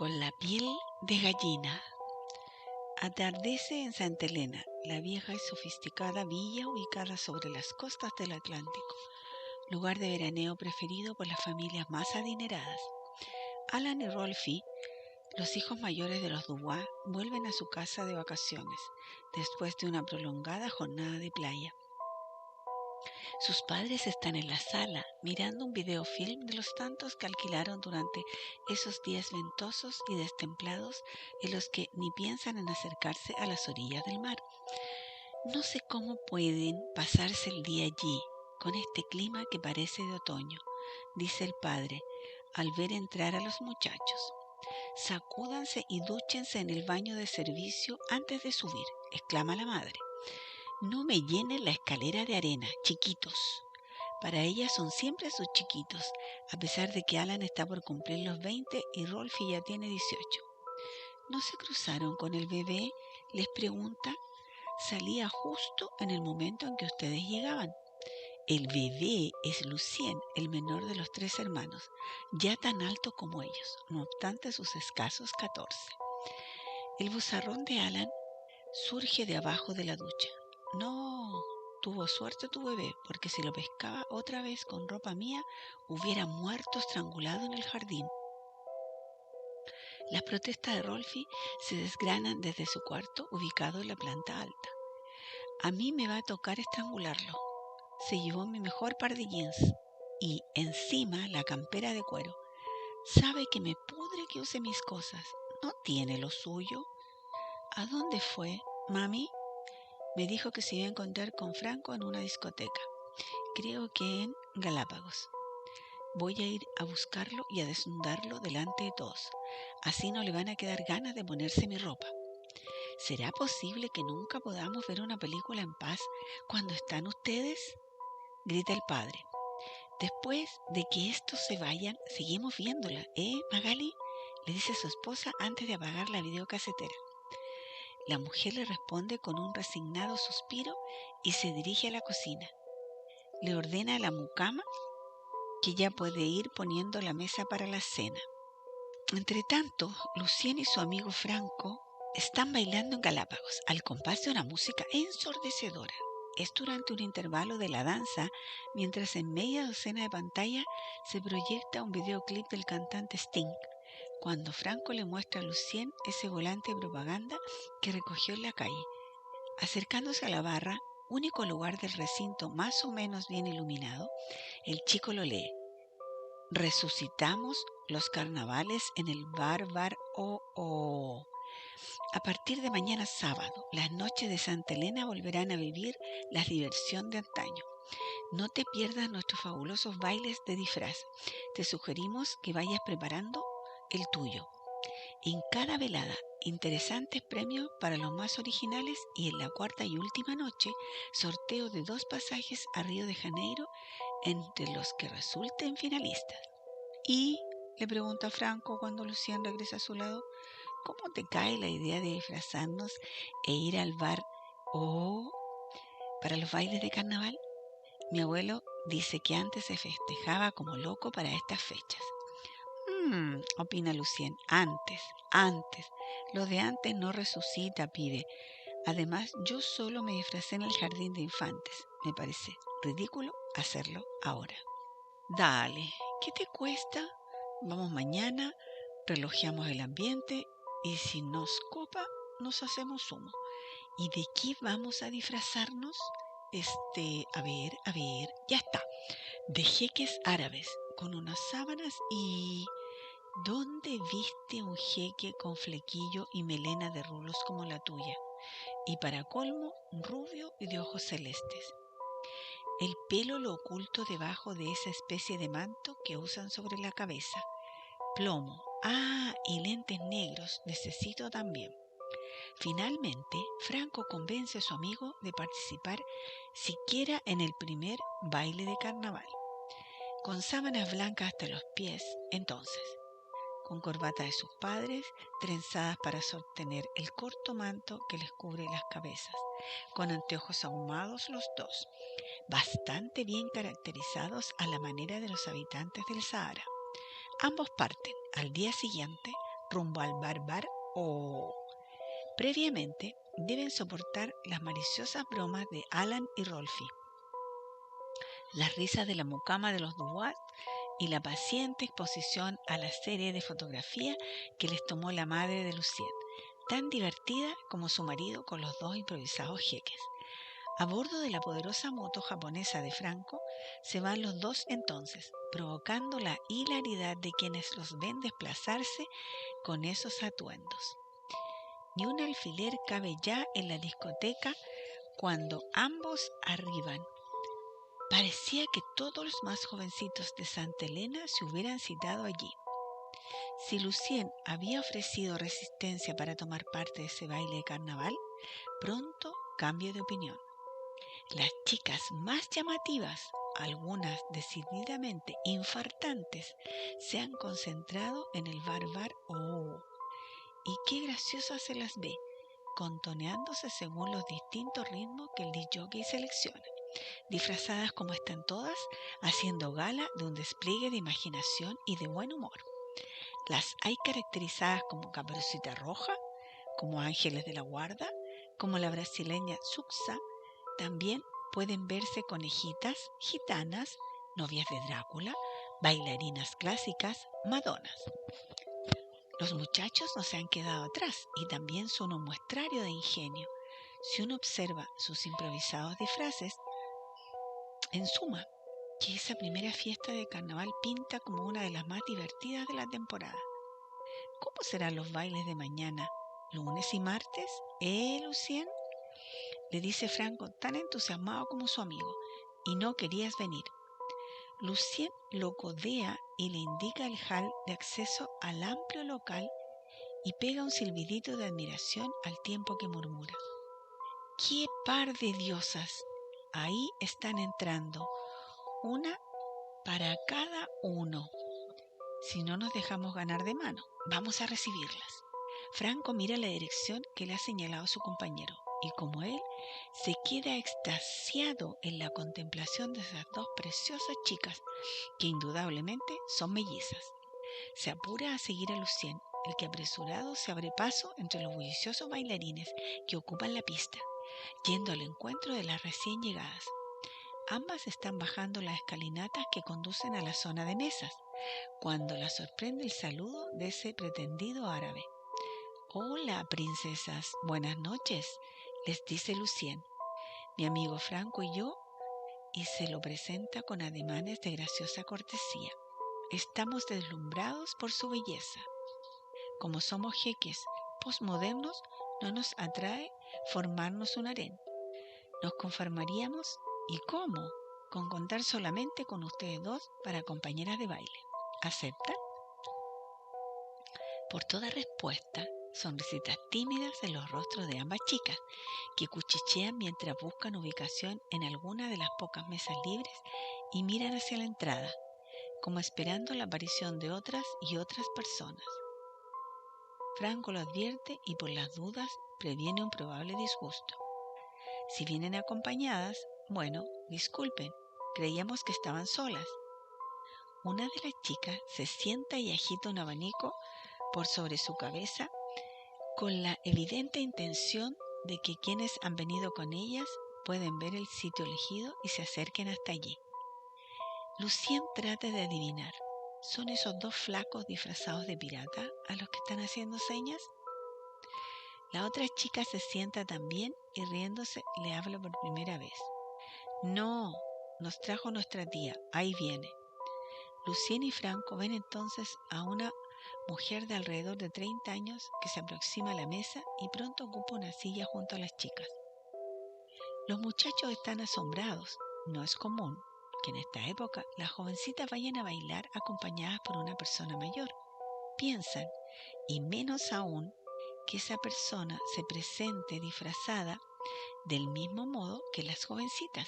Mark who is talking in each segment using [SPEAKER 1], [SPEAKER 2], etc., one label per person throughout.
[SPEAKER 1] con la piel de gallina. Atardece en Santa Elena, la vieja y sofisticada villa ubicada sobre las costas del Atlántico, lugar de veraneo preferido por las familias más adineradas. Alan y Rolfie, los hijos mayores de los Dubois, vuelven a su casa de vacaciones después de una prolongada jornada de playa. Sus padres están en la sala mirando un videofilm de los tantos que alquilaron durante esos días ventosos y destemplados en los que ni piensan en acercarse a las orillas del mar. No sé cómo pueden pasarse el día allí, con este clima que parece de otoño, dice el padre, al ver entrar a los muchachos. Sacúdanse y dúchense en el baño de servicio antes de subir, exclama la madre. No me llenen la escalera de arena, chiquitos. Para ella son siempre sus chiquitos, a pesar de que Alan está por cumplir los 20 y Rolfie ya tiene 18. ¿No se cruzaron con el bebé?, les pregunta. Salía justo en el momento en que ustedes llegaban. El bebé es Lucien, el menor de los 3 hermanos, ya tan alto como ellos, no obstante sus escasos 14. El vozarrón de Alan surge de abajo de la ducha. No, tuvo suerte tu bebé, porque si lo pescaba otra vez con ropa mía, hubiera muerto estrangulado en el jardín. Las protestas de Rolfie se desgranan desde su cuarto, ubicado en la planta alta. A mí me va a tocar estrangularlo. Se llevó mi mejor par de jeans y encima la campera de cuero. Sabe que me pudre que use mis cosas. ¿No tiene lo suyo? ¿A dónde fue, mami? Me dijo que se iba a encontrar con Franco en una discoteca. Creo que en Galápagos. Voy a ir a buscarlo y a desnudarlo delante de todos. Así no le van a quedar ganas de ponerse mi ropa. ¿Será posible que nunca podamos ver una película en paz cuando están ustedes?, grita el padre. Después de que estos se vayan, seguimos viéndola, Magali?, le dice a su esposa antes de apagar la videocasetera. La mujer le responde con un resignado suspiro y se dirige a la cocina. Le ordena a la mucama que ya puede ir poniendo la mesa para la cena. Entretanto, Lucien y su amigo Franco están bailando en Galápagos al compás de una música ensordecedora. Es durante un intervalo de la danza, mientras en media docena de pantallas se proyecta un videoclip del cantante Sting, cuando Franco le muestra a Lucien ese volante de propaganda que recogió en la calle. Acercándose a la barra, único lugar del recinto más o menos bien iluminado, el chico lo lee. Resucitamos los carnavales en el bar O. A partir de mañana sábado, las noches de Santa Elena volverán a vivir la diversión de antaño. No te pierdas nuestros fabulosos bailes de disfraz. Te sugerimos que vayas preparando el tuyo. En cada velada, interesantes premios para los más originales y en la cuarta y última noche, sorteo de 2 pasajes a Río de Janeiro entre los que resulten finalistas. Y le pregunta a Franco cuando Lucien regresa a su lado, ¿cómo te cae la idea de disfrazarnos e ir al bar para los bailes de carnaval? Mi abuelo dice que antes se festejaba como loco para estas fechas. Opina Lucien, antes. Lo de antes no resucita, pibe. Además, yo solo me disfracé en el jardín de infantes. Me parece ridículo hacerlo ahora. Dale, ¿qué te cuesta? Vamos mañana, relojeamos el ambiente y si nos copa, nos hacemos humo. ¿Y de qué vamos a disfrazarnos? A ver, ya está. De jeques árabes, con unas sábanas y... ¿Dónde viste un jeque con flequillo y melena de rulos como la tuya? Y para colmo, rubio y de ojos celestes. El pelo lo oculto debajo de esa especie de manto que usan sobre la cabeza. Plomo. Y lentes negros. Necesito también. Finalmente, Franco convence a su amigo de participar siquiera en el primer baile de carnaval. Con sábanas blancas hasta los pies, entonces. Con corbata de sus padres, trenzadas para sostener el corto manto que les cubre las cabezas. Con anteojos ahumados los dos, bastante bien caracterizados a la manera de los habitantes del Sahara. Ambos parten al día siguiente rumbo al bar o previamente deben soportar las maliciosas bromas de Alan y Rolfie, las risas de la mucama de los Dubois y la paciente exposición a la serie de fotografía que les tomó la madre de Lucien, tan divertida como su marido con los dos improvisados jeques. A bordo de la poderosa moto japonesa de Franco se van los dos entonces, provocando la hilaridad de quienes los ven desplazarse con esos atuendos. Ni un alfiler cabe ya en la discoteca cuando ambos arriban. Parecía que todos los más jovencitos de Santa Elena se hubieran citado allí. Si Lucien había ofrecido resistencia para tomar parte de ese baile de carnaval, pronto cambio de opinión. Las chicas más llamativas, algunas decididamente infartantes, se han concentrado en el bar. ¡Oh! Y qué graciosas se las ve, contoneándose según los distintos ritmos que el disc-jockey selecciona, disfrazadas como están todas, haciendo gala de un despliegue de imaginación y de buen humor. Las hay caracterizadas como Caperucita Roja, como Ángeles de la Guarda, como la brasileña Suxa. También pueden verse conejitas, gitanas, novias de Drácula, bailarinas clásicas, madonas. Los muchachos no se han quedado atrás y también son un muestrario de ingenio. Si uno observa sus improvisados disfraces, en suma, que esa primera fiesta de carnaval pinta como una de las más divertidas de la temporada. ¿Cómo serán los bailes de mañana, lunes y martes? Lucien? Le dice Franco tan entusiasmado como su amigo. Y no querías venir. Lucien lo codea y le indica el hall de acceso al amplio local y pega un silbidito de admiración al tiempo que murmura: ¡qué par de diosas! Ahí están entrando, una para cada uno. Si no nos dejamos ganar de mano, vamos a recibirlas. Franco mira la dirección que le ha señalado su compañero y como él, se queda extasiado en la contemplación de esas dos preciosas chicas que indudablemente son mellizas. Se apura a seguir a Lucien, el que apresurado se abre paso entre los bulliciosos bailarines que ocupan la pista, yendo al encuentro de las recién llegadas. Ambas están bajando las escalinatas que conducen a la zona de mesas, cuando la sorprende el saludo de ese pretendido árabe. «Hola, princesas, buenas noches», les dice Lucien. «Mi amigo Franco y yo», y se lo presenta con ademanes de graciosa cortesía. «Estamos deslumbrados por su belleza. Como somos jeques posmodernos, no nos atrae formarnos un harén. Nos conformaríamos, ¿y cómo?, con contar solamente con ustedes dos para compañeras de baile. ¿Aceptan?». Por toda respuesta, sonrisitas tímidas en los rostros de ambas chicas, que cuchichean mientras buscan ubicación en alguna de las pocas mesas libres y miran hacia la entrada, como esperando la aparición de otras y otras personas. Franco lo advierte y por las dudas previene un probable disgusto. Si vienen acompañadas, bueno, disculpen, creíamos que estaban solas. Una de las chicas se sienta y agita un abanico por sobre su cabeza con la evidente intención de que quienes han venido con ellas pueden ver el sitio elegido y se acerquen hasta allí. Lucien trata de adivinar. ¿Son esos dos flacos disfrazados de pirata a los que están haciendo señas? La otra chica se sienta también y riéndose le habla por primera vez. «No, nos trajo nuestra tía, ahí viene». Lucien y Franco ven entonces a una mujer de alrededor de 30 años que se aproxima a la mesa y pronto ocupa una silla junto a las chicas. Los muchachos están asombrados. No es común que en esta época las jovencitas vayan a bailar acompañadas por una persona mayor. Piensan, y menos aún, que esa persona se presente disfrazada del mismo modo que las jovencitas.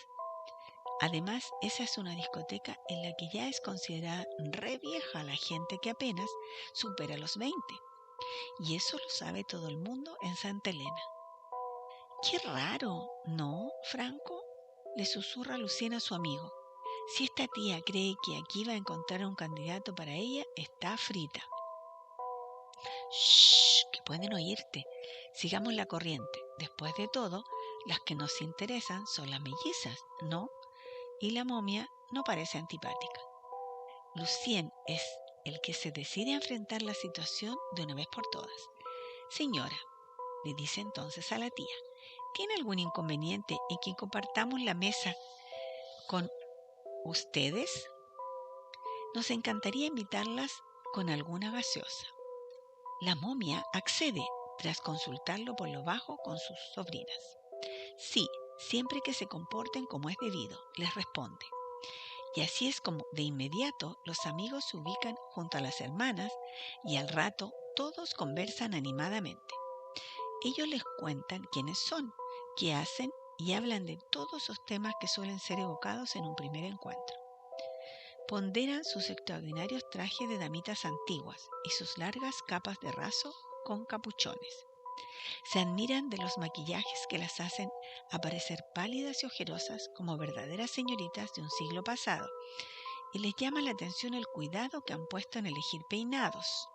[SPEAKER 1] Además, esa es una discoteca en la que ya es considerada re vieja la gente que apenas supera los 20. Y eso lo sabe todo el mundo en Santa Elena. «Qué raro, ¿no, Franco?», le susurra Lucien a su amigo. «Si esta tía cree que aquí va a encontrar un candidato para ella, está frita». Shh, que pueden oírte. Sigamos la corriente. Después de todo, las que nos interesan son las mellizas, ¿no? Y la momia no parece antipática. Lucien es el que se decide a enfrentar la situación de una vez por todas. Señora, le dice entonces a la tía, ¿tiene algún inconveniente en que compartamos la mesa con ustedes? Nos encantaría invitarlas con alguna gaseosa. La momia accede tras consultarlo por lo bajo con sus sobrinas. Sí, siempre que se comporten como es debido, les responde. Y así es como de inmediato los amigos se ubican junto a las hermanas y al rato todos conversan animadamente. Ellos les cuentan quiénes son, qué hacen y hablan de todos esos temas que suelen ser evocados en un primer encuentro. Ponderan sus extraordinarios trajes de damitas antiguas y sus largas capas de raso con capuchones. Se admiran de los maquillajes que las hacen aparecer pálidas y ojerosas como verdaderas señoritas de un siglo pasado, y les llama la atención el cuidado que han puesto en elegir peinados,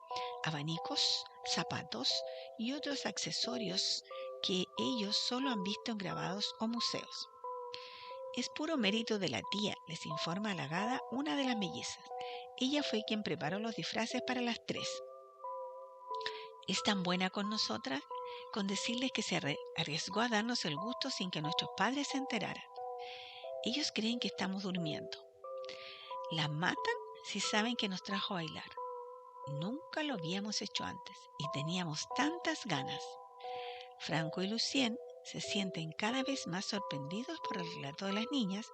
[SPEAKER 1] abanicos, zapatos y otros accesorios que ellos solo han visto en grabados o museos. Es puro mérito de la tía, les informa halagada una de las mellizas. Ella fue quien preparó los disfraces para las tres. Es tan buena con nosotras con decirles que se arriesgó a darnos el gusto sin que nuestros padres se enteraran. Ellos creen que estamos durmiendo. La matan si saben que nos trajo a bailar. Nunca lo habíamos hecho antes y teníamos tantas ganas. Franco y Lucien se sienten cada vez más sorprendidos por el relato de las niñas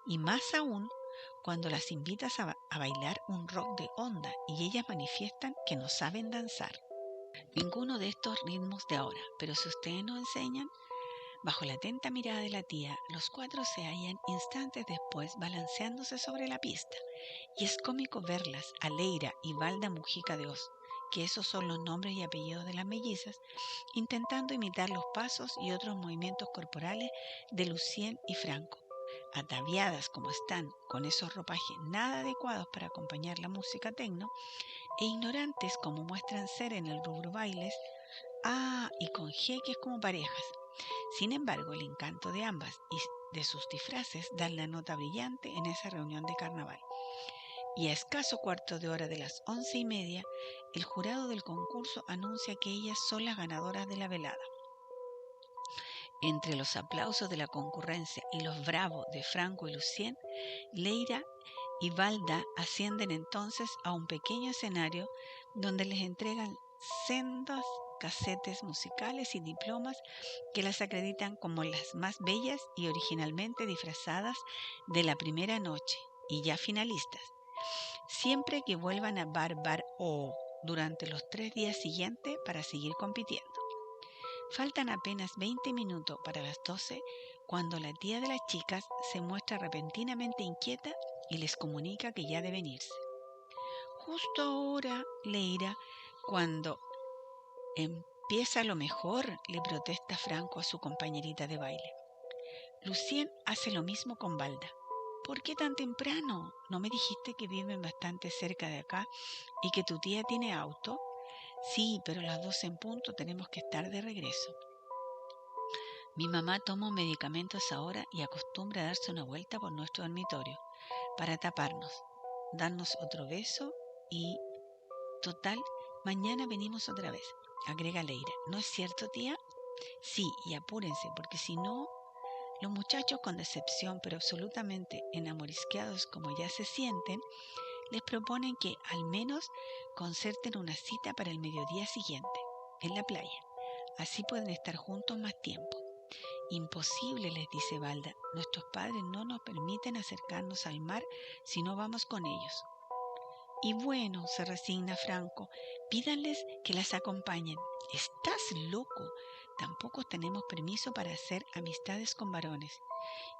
[SPEAKER 1] y más aún cuando las invitas a bailar un rock de onda y ellas manifiestan que no saben danzar ninguno de estos ritmos de ahora, pero si ustedes nos enseñan. Bajo la atenta mirada de la tía, los cuatro se hallan instantes después balanceándose sobre la pista, y es cómico verlas, a Leira y Valda Mujica de Oz, que esos son los nombres y apellidos de las mellizas, intentando imitar los pasos y otros movimientos corporales de Lucien y Franco. Ataviadas como están, con esos ropajes nada adecuados para acompañar la música tecno, e ignorantes como muestran ser en el rubro bailes, y con jeques como parejas. Sin embargo, el encanto de ambas y de sus disfraces dan la nota brillante en esa reunión de carnaval. Y a escaso cuarto de hora de las 11:30, el jurado del concurso anuncia que ellas son las ganadoras de la velada. Entre los aplausos de la concurrencia y los bravos de Franco y Lucien, Leira y Valda ascienden entonces a un pequeño escenario donde les entregan sendos casetes musicales y diplomas que las acreditan como las más bellas y originalmente disfrazadas de la primera noche y ya finalistas, siempre que vuelvan a Bar O durante los 3 días siguientes para seguir compitiendo. Faltan apenas 20 minutos para las 12 cuando la tía de las chicas se muestra repentinamente inquieta y les comunica que ya deben irse. Justo ahora, Leira, cuando empieza lo mejor, le protesta Franco a su compañerita de baile. Lucien hace lo mismo con Valda. ¿Por qué tan temprano? ¿No me dijiste que viven bastante cerca de acá y que tu tía tiene auto? Sí, pero a las 12 en punto tenemos que estar de regreso. Mi mamá toma un medicamento a esa hora y acostumbra a darse una vuelta por nuestro dormitorio para taparnos, darnos otro beso y, total, mañana venimos otra vez, agrega Leira. ¿No es cierto, tía? Sí, y apúrense, porque si no, los muchachos con decepción pero absolutamente enamorisqueados como ya se sienten, les proponen que al menos concerten una cita para el mediodía siguiente, en la playa. Así pueden estar juntos más tiempo. Imposible, les dice Valda. Nuestros padres no nos permiten acercarnos al mar si no vamos con ellos. Y bueno, se resigna Franco, pídanles que las acompañen. ¿Estás loco? Tampoco tenemos permiso para hacer amistades con varones.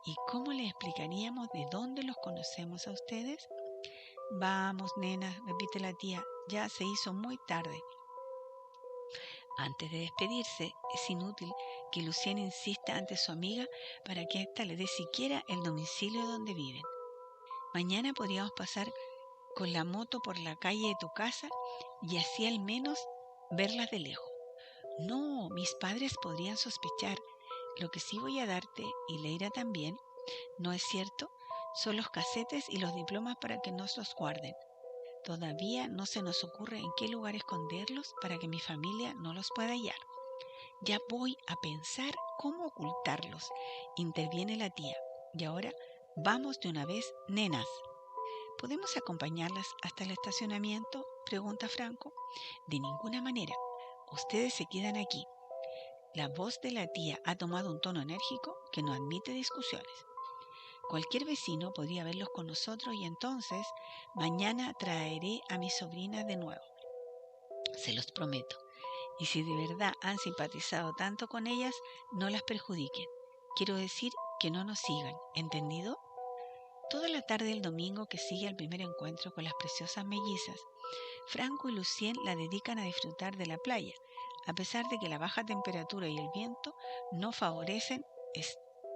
[SPEAKER 1] ¿Y cómo les explicaríamos de dónde los conocemos a ustedes? Vamos, nena, repite la tía, ya se hizo muy tarde. Antes de despedirse, es inútil que Lucien insista ante su amiga para que ésta le dé siquiera el domicilio donde viven. Mañana podríamos pasar con la moto por la calle de tu casa y así al menos verlas de lejos. No, mis padres podrían sospechar. Lo que sí voy a darte, y Leira también, ¿no es cierto? Son los casetes y los diplomas para que nos los guarden. Todavía no se nos ocurre en qué lugar esconderlos para que mi familia no los pueda hallar. Ya voy a pensar cómo ocultarlos, interviene la tía. Y ahora, vamos de una vez, nenas. ¿Podemos acompañarlas hasta el estacionamiento?, pregunta Franco. De ninguna manera. Ustedes se quedan aquí. La voz de la tía ha tomado un tono enérgico que no admite discusiones. Cualquier vecino podría verlos con nosotros y entonces mañana traeré a mis sobrinas de nuevo. Se los prometo. Y si de verdad han simpatizado tanto con ellas, no las perjudiquen. Quiero decir que no nos sigan. ¿Entendido? Toda la tarde del domingo que sigue al primer encuentro con las preciosas mellizas, Franco y Lucien la dedican a disfrutar de la playa, a pesar de que la baja temperatura y el viento no favorecen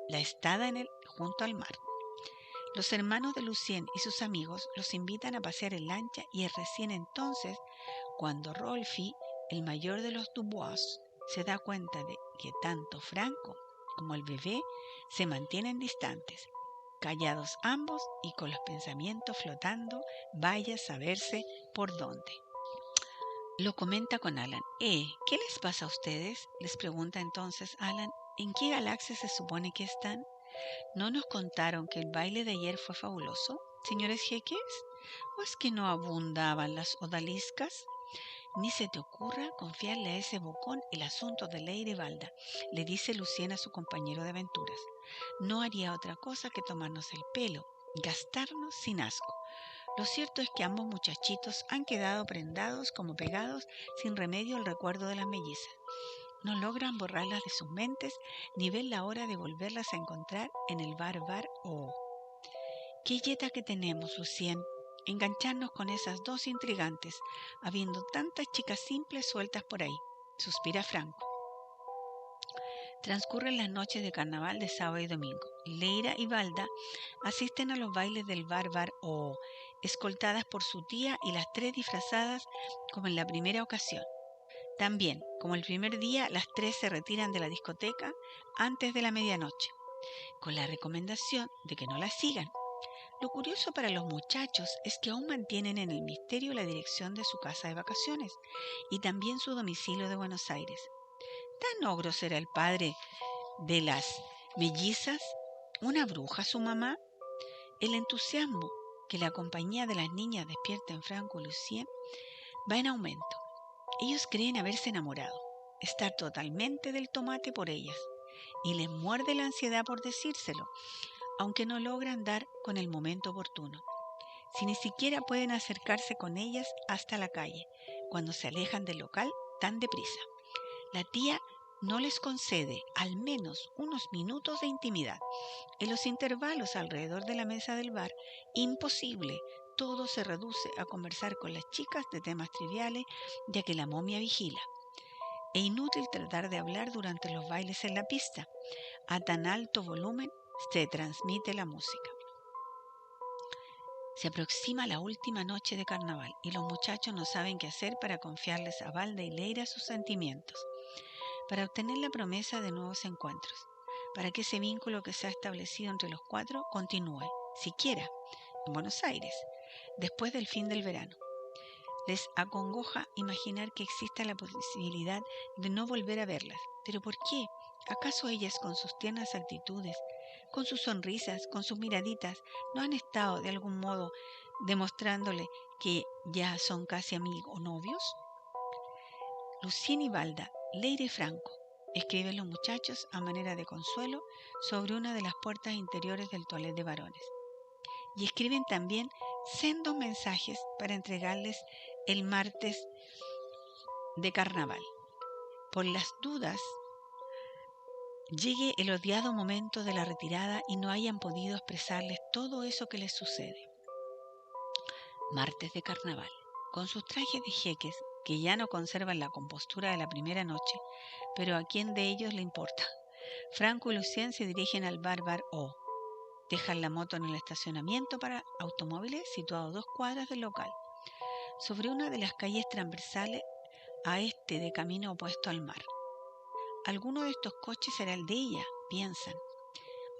[SPEAKER 1] la estada junto al mar. Los hermanos de Lucien y sus amigos los invitan a pasear en lancha y es recién entonces cuando Rolfi, el mayor de los Dubois, se da cuenta de que tanto Franco como el bebé se mantienen distantes, callados ambos y con los pensamientos flotando, vaya a saberse por dónde. Lo comenta con Alan. ¿Qué les pasa a ustedes?, les pregunta entonces Alan. ¿En qué galaxia se supone que están? ¿No nos contaron que el baile de ayer fue fabuloso, señores jeques? ¿O es que no abundaban las odaliscas? Ni se te ocurra confiarle a ese bocón el asunto de Leira y Valda, le dice Lucien a su compañero de aventuras. No haría otra cosa que tomarnos el pelo, gastarnos sin asco. Lo cierto es que ambos muchachitos han quedado prendados como pegados sin remedio al recuerdo de las mellizas. No logran borrarlas de sus mentes ni ven la hora de volverlas a encontrar en el bar O. ¡Qué yeta que tenemos, Lucien! Engancharnos con esas dos intrigantes, habiendo tantas chicas simples sueltas por ahí, suspira Franco. Transcurren las noches de carnaval de sábado y domingo. Leira y Valda asisten a los bailes del bar O, escoltadas por su tía y las tres disfrazadas como en la primera ocasión. También, como el primer día, las tres se retiran de la discoteca antes de la medianoche, con la recomendación de que no las sigan. Lo curioso para los muchachos es que aún mantienen en el misterio la dirección de su casa de vacaciones y también su domicilio de Buenos Aires. ¿Tan ogro será el padre de las mellizas? ¿Una bruja su mamá? El entusiasmo que la compañía de las niñas despierta en Franco y Lucien va en aumento. Ellos creen haberse enamorado, estar totalmente del tomate por ellas, y les muerde la ansiedad por decírselo, aunque no logran dar con el momento oportuno. Si ni siquiera pueden acercarse con ellas hasta la calle, cuando se alejan del local tan deprisa. La tía no les concede al menos unos minutos de intimidad. En los intervalos alrededor de la mesa del bar, imposible, todo se reduce a conversar con las chicas de temas triviales, ya que la momia vigila. E inútil tratar de hablar durante los bailes en la pista. A tan alto volumen se transmite la música. Se aproxima la última noche de carnaval y los muchachos no saben qué hacer para confiarles a Valda y Leira sus sentimientos, para obtener la promesa de nuevos encuentros, para que ese vínculo que se ha establecido entre los cuatro continúe, siquiera, en Buenos Aires, después del fin del verano. Les acongoja imaginar que exista la posibilidad de no volver a verlas. ¿Pero por qué? ¿Acaso ellas, con sus tiernas actitudes, con sus sonrisas, con sus miraditas, no han estado de algún modo demostrándole que ya son casi amigos o novios? Lucien y Valda, Leira y Franco, escriben los muchachos a manera de consuelo sobre una de las puertas interiores del toilet de varones. Y escriben también sendos mensajes para entregarles el martes de carnaval. Por las dudas llegue el odiado momento de la retirada y no hayan podido expresarles todo eso que les sucede. Martes de carnaval. Con sus trajes de jeques, que ya no conservan la compostura de la primera noche, pero a quién de ellos le importa. Franco y Lucien se dirigen al bar O. Dejan la moto en el estacionamiento para automóviles situado a 2 cuadras del local. Sobre una de las calles transversales a este de camino opuesto al mar. Alguno de estos coches será el de ella, piensan.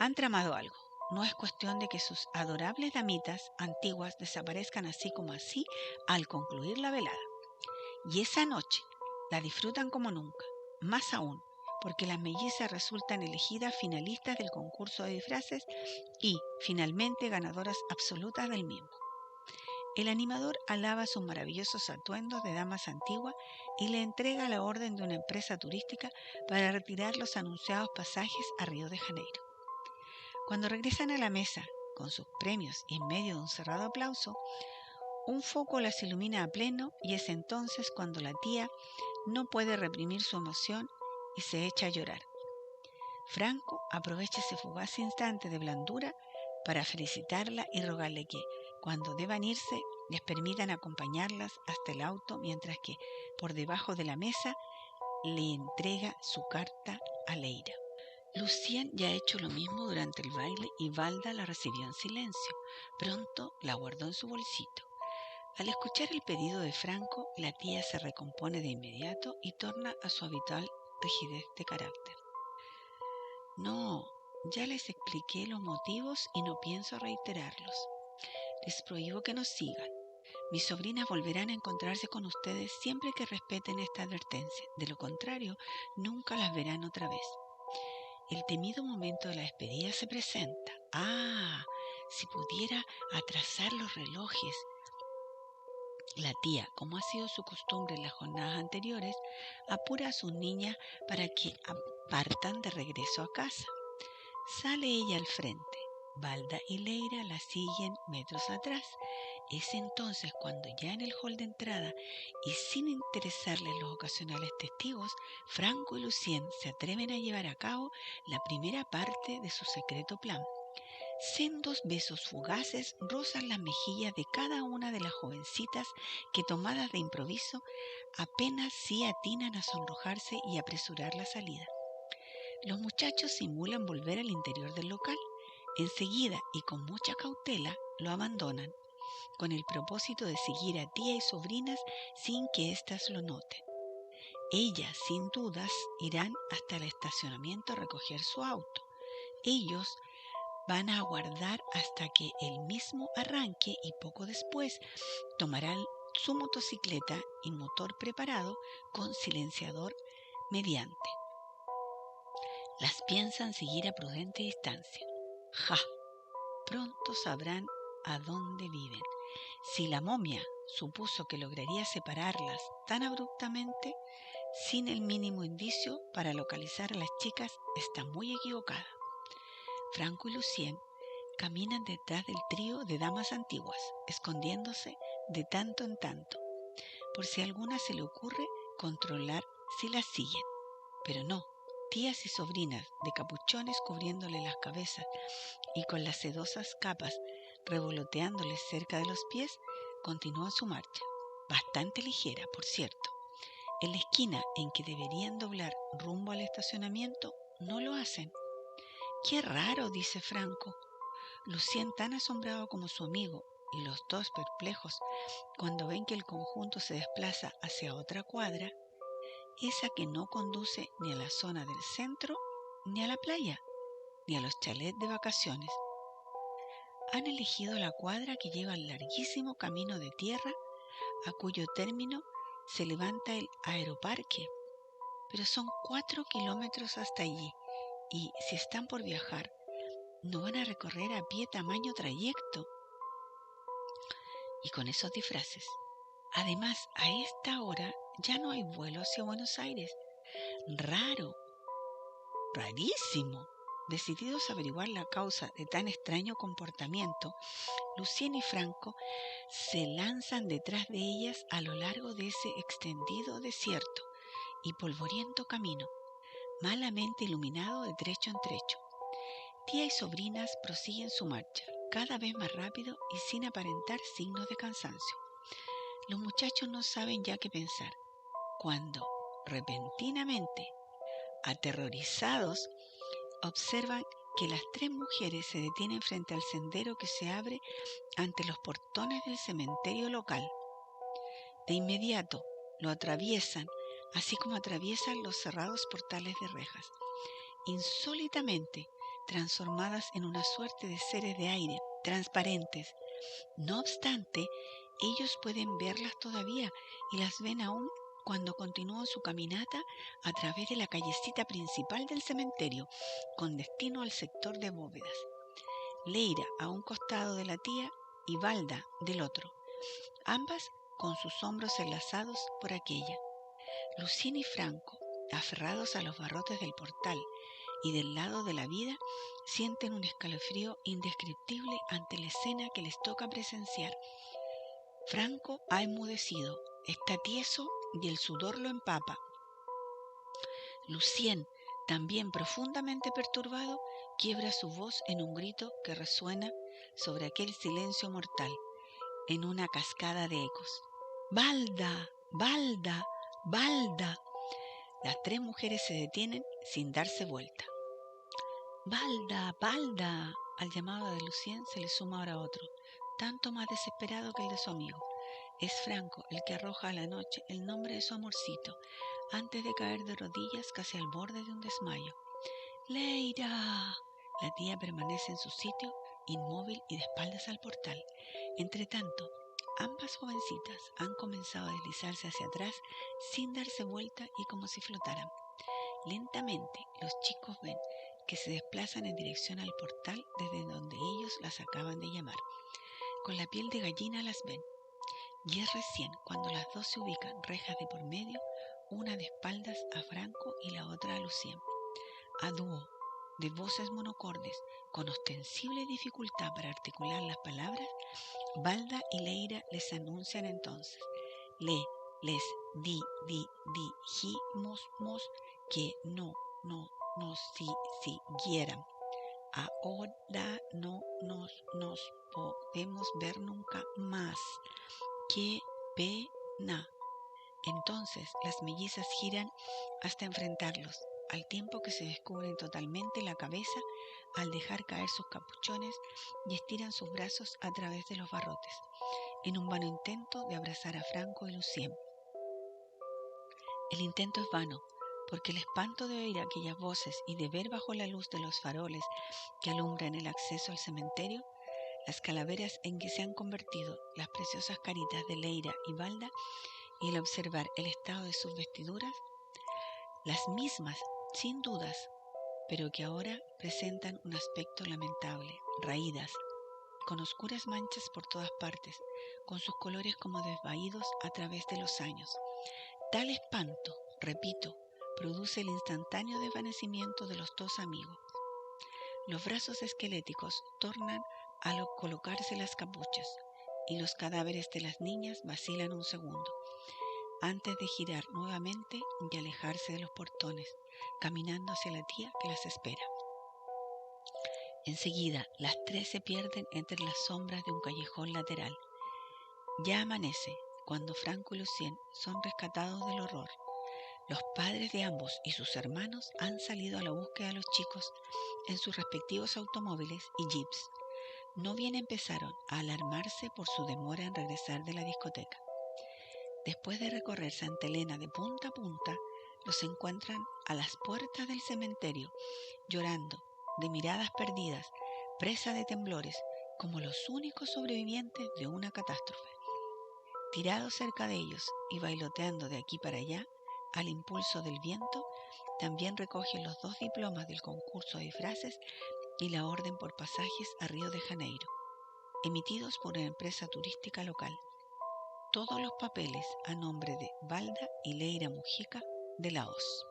[SPEAKER 1] Han tramado algo. No es cuestión de que sus adorables damitas antiguas desaparezcan así como así al concluir la velada. Y esa noche la disfrutan como nunca, más aún, porque las mellizas resultan elegidas finalistas del concurso de disfraces y, finalmente, ganadoras absolutas del mismo. El animador alaba sus maravillosos atuendos de damas antiguas y le entrega la orden de una empresa turística para retirar los anunciados pasajes a Río de Janeiro. Cuando regresan a la mesa con sus premios y en medio de un cerrado aplauso, un foco las ilumina a pleno y es entonces cuando la tía no puede reprimir su emoción y se echa a llorar. Franco aprovecha ese fugaz instante de blandura para felicitarla y rogarle que, cuando deban irse, les permitan acompañarlas hasta el auto mientras que, por debajo de la mesa, le entrega su carta a Leira. Lucien ya ha hecho lo mismo durante el baile y Valda la recibió en silencio. Pronto la guardó en su bolsito. Al escuchar el pedido de Franco, la tía se recompone de inmediato y torna a su habitual rigidez de carácter. No, ya les expliqué los motivos y no pienso reiterarlos. Les prohíbo que nos sigan. Mis sobrinas volverán a encontrarse con ustedes siempre que respeten esta advertencia. De lo contrario, nunca las verán otra vez. El temido momento de la despedida se presenta. Si pudiera atrasar los relojes. La tía, como ha sido su costumbre en las jornadas anteriores, apura a sus niñas para que partan de regreso a casa. Sale ella al frente. Valda y Leira la siguen metros atrás. Es entonces cuando ya en el hall de entrada y sin interesarles los ocasionales testigos, Franco y Lucien se atreven a llevar a cabo la primera parte de su secreto plan. Sendos besos fugaces rozan las mejillas de cada una de las jovencitas que, tomadas de improviso, apenas sí atinan a sonrojarse y apresurar la salida. Los muchachos simulan volver al interior del local. Enseguida y con mucha cautela lo abandonan, con el propósito de seguir a tía y sobrinas sin que éstas lo noten. Ellas, sin dudas, irán hasta el estacionamiento a recoger su auto. Ellos van a aguardar hasta que él mismo arranque y poco después tomarán su motocicleta y motor preparado con silenciador mediante. Las piensan seguir a prudente distancia. ¡Ja! Pronto sabrán a dónde viven. Si la momia supuso que lograría separarlas tan abruptamente, sin el mínimo indicio para localizar a las chicas, está muy equivocada. Franco y Lucien caminan detrás del trío de damas antiguas, escondiéndose de tanto en tanto, por si a alguna se le ocurre controlar si las siguen. Pero no, tías y sobrinas de capuchones cubriéndole las cabezas y con las sedosas capas revoloteándoles cerca de los pies, continúan su marcha, bastante ligera, por cierto. En la esquina en que deberían doblar rumbo al estacionamiento, no lo hacen. ¡Qué raro!, dice Franco. Lucien, tan asombrado como su amigo, y los dos perplejos cuando ven que el conjunto se desplaza hacia otra cuadra, esa que no conduce ni a la zona del centro, ni a la playa, ni a los chalets de vacaciones. Han elegido la cuadra que lleva al larguísimo camino de tierra a cuyo término se levanta el aeroparque, pero son 4 kilómetros hasta allí y, si están por viajar, no van a recorrer a pie tamaño trayecto. Y con esos disfraces. Además, a esta hora ya no hay vuelo hacia Buenos Aires. Raro, rarísimo. Decididos a averiguar la causa de tan extraño comportamiento, Lucien y Franco se lanzan detrás de ellas a lo largo de ese extendido desierto y polvoriento camino, malamente iluminado de trecho en trecho. Tía y sobrinas prosiguen su marcha, cada vez más rápido y sin aparentar signos de cansancio. Los muchachos no saben ya qué pensar, cuando, repentinamente, aterrorizados, observan que las 3 mujeres se detienen frente al sendero que se abre ante los portones del cementerio local. De inmediato, lo atraviesan, así como atraviesan los cerrados portales de rejas, insólitamente transformadas en una suerte de seres de aire, transparentes. No obstante, ellos pueden verlas todavía y las ven aún cuando continúan su caminata a través de la callecita principal del cementerio, con destino al sector de bóvedas. Leira a un costado de la tía y Balda del otro, ambas con sus hombros enlazados por aquella. Lucien y Franco, aferrados a los barrotes del portal y del lado de la vida, sienten un escalofrío indescriptible ante la escena que les toca presenciar. Franco ha enmudecido, está tieso y el sudor lo empapa. Lucien, también profundamente perturbado, quiebra su voz en un grito que resuena sobre aquel silencio mortal, en una cascada de ecos. ¡Balda! ¡Balda! ¡Balda! Las tres mujeres se detienen sin darse vuelta. ¡Balda! ¡Balda! Al llamado de Lucien se le suma ahora otro, tanto más desesperado que el de su amigo. Es Franco el que arroja a la noche el nombre de su amorcito, antes de caer de rodillas casi al borde de un desmayo. ¡Leira! La tía permanece en su sitio, inmóvil y de espaldas al portal. Entretanto, ambas jovencitas han comenzado a deslizarse hacia atrás sin darse vuelta y como si flotaran. Lentamente, los chicos ven que se desplazan en dirección al portal desde donde ellos las acaban de llamar. Con la piel de gallina las ven. Y es recién cuando las dos se ubican rejas de por medio, una de espaldas a Franco y la otra a Lucien. A dúo, de voces monocordes, con ostensible dificultad para articular las palabras, Balda y Leira les anuncian entonces: les dijimos que no nos siguieran. Ahora no nos podemos ver nunca más. ¡Qué pena! Entonces las mellizas giran hasta enfrentarlos, al tiempo que se descubren totalmente la cabeza al dejar caer sus capuchones y estiran sus brazos a través de los barrotes, en un vano intento de abrazar a Franco y Lucien. El intento es vano, porque el espanto de oír aquellas voces y de ver bajo la luz de los faroles que alumbran el acceso al cementerio las calaveras en que se han convertido las preciosas caritas de Leira y Balda, y el observar el estado de sus vestiduras, las mismas, sin dudas, pero que ahora presentan un aspecto lamentable, raídas, con oscuras manchas por todas partes, con sus colores como desvaídos a través de los años. Tal espanto, repito, produce el instantáneo desvanecimiento de los dos amigos. Los brazos esqueléticos tornan a colocarse las capuchas, y los cadáveres de las niñas vacilan un segundo, antes de girar nuevamente y alejarse de los portones, caminando hacia la tía que las espera. Enseguida, las tres se pierden entre las sombras de un callejón lateral. Ya amanece, cuando Franco y Lucien son rescatados del horror. Los padres de ambos y sus hermanos han salido a la búsqueda de los chicos en sus respectivos automóviles y jeeps. No bien empezaron a alarmarse por su demora en regresar de la discoteca. Después de recorrer Santa Elena de punta a punta, los encuentran a las puertas del cementerio, llorando, de miradas perdidas, presa de temblores, como los únicos sobrevivientes de una catástrofe. Tirados cerca de ellos y bailoteando de aquí para allá, al impulso del viento, también recogen los 2 diplomas del concurso de disfraces y la orden por pasajes a Río de Janeiro, emitidos por una empresa turística local. Todos los papeles a nombre de Balda y Leira Mujica de la Hoz.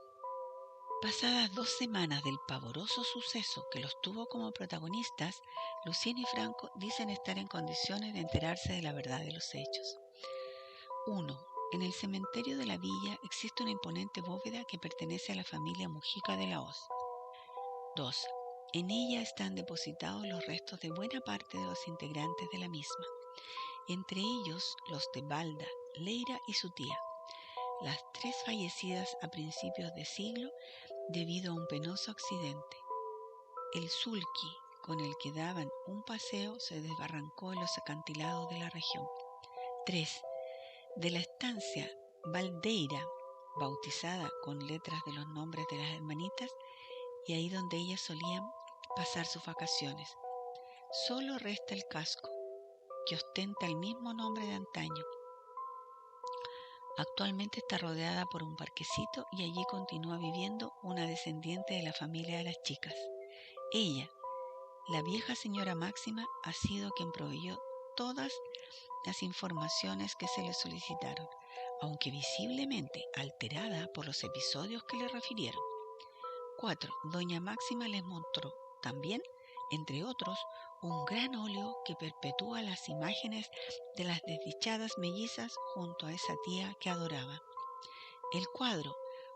[SPEAKER 1] Pasadas 2 semanas del pavoroso suceso que los tuvo como protagonistas, Lucien y Franco dicen estar en condiciones de enterarse de la verdad de los hechos. 1. En el cementerio de la villa existe una imponente bóveda que pertenece a la familia Mujica de la Hoz. 2. En ella están depositados los restos de buena parte de los integrantes de la misma, entre ellos los de Balda, Leira y su tía, las 3 fallecidas a principios de siglo debido a un penoso accidente. El sulky con el que daban un paseo se desbarrancó en los acantilados de la región. 3. De la estancia Valdeira, bautizada con letras de los nombres de las hermanitas, y ahí donde ellas solían pasar sus vacaciones. Solo resta el casco, que ostenta el mismo nombre de antaño. Actualmente está rodeada por un parquecito y allí continúa viviendo una descendiente de la familia de las chicas. Ella, la vieja señora Máxima, ha sido quien proveyó todas las informaciones que se le solicitaron, aunque visiblemente alterada por los episodios que le refirieron. 4. Doña Máxima les mostró también, entre otros, un gran óleo que perpetúa las imágenes de las desdichadas mellizas junto a esa tía que adoraba. El cuadro,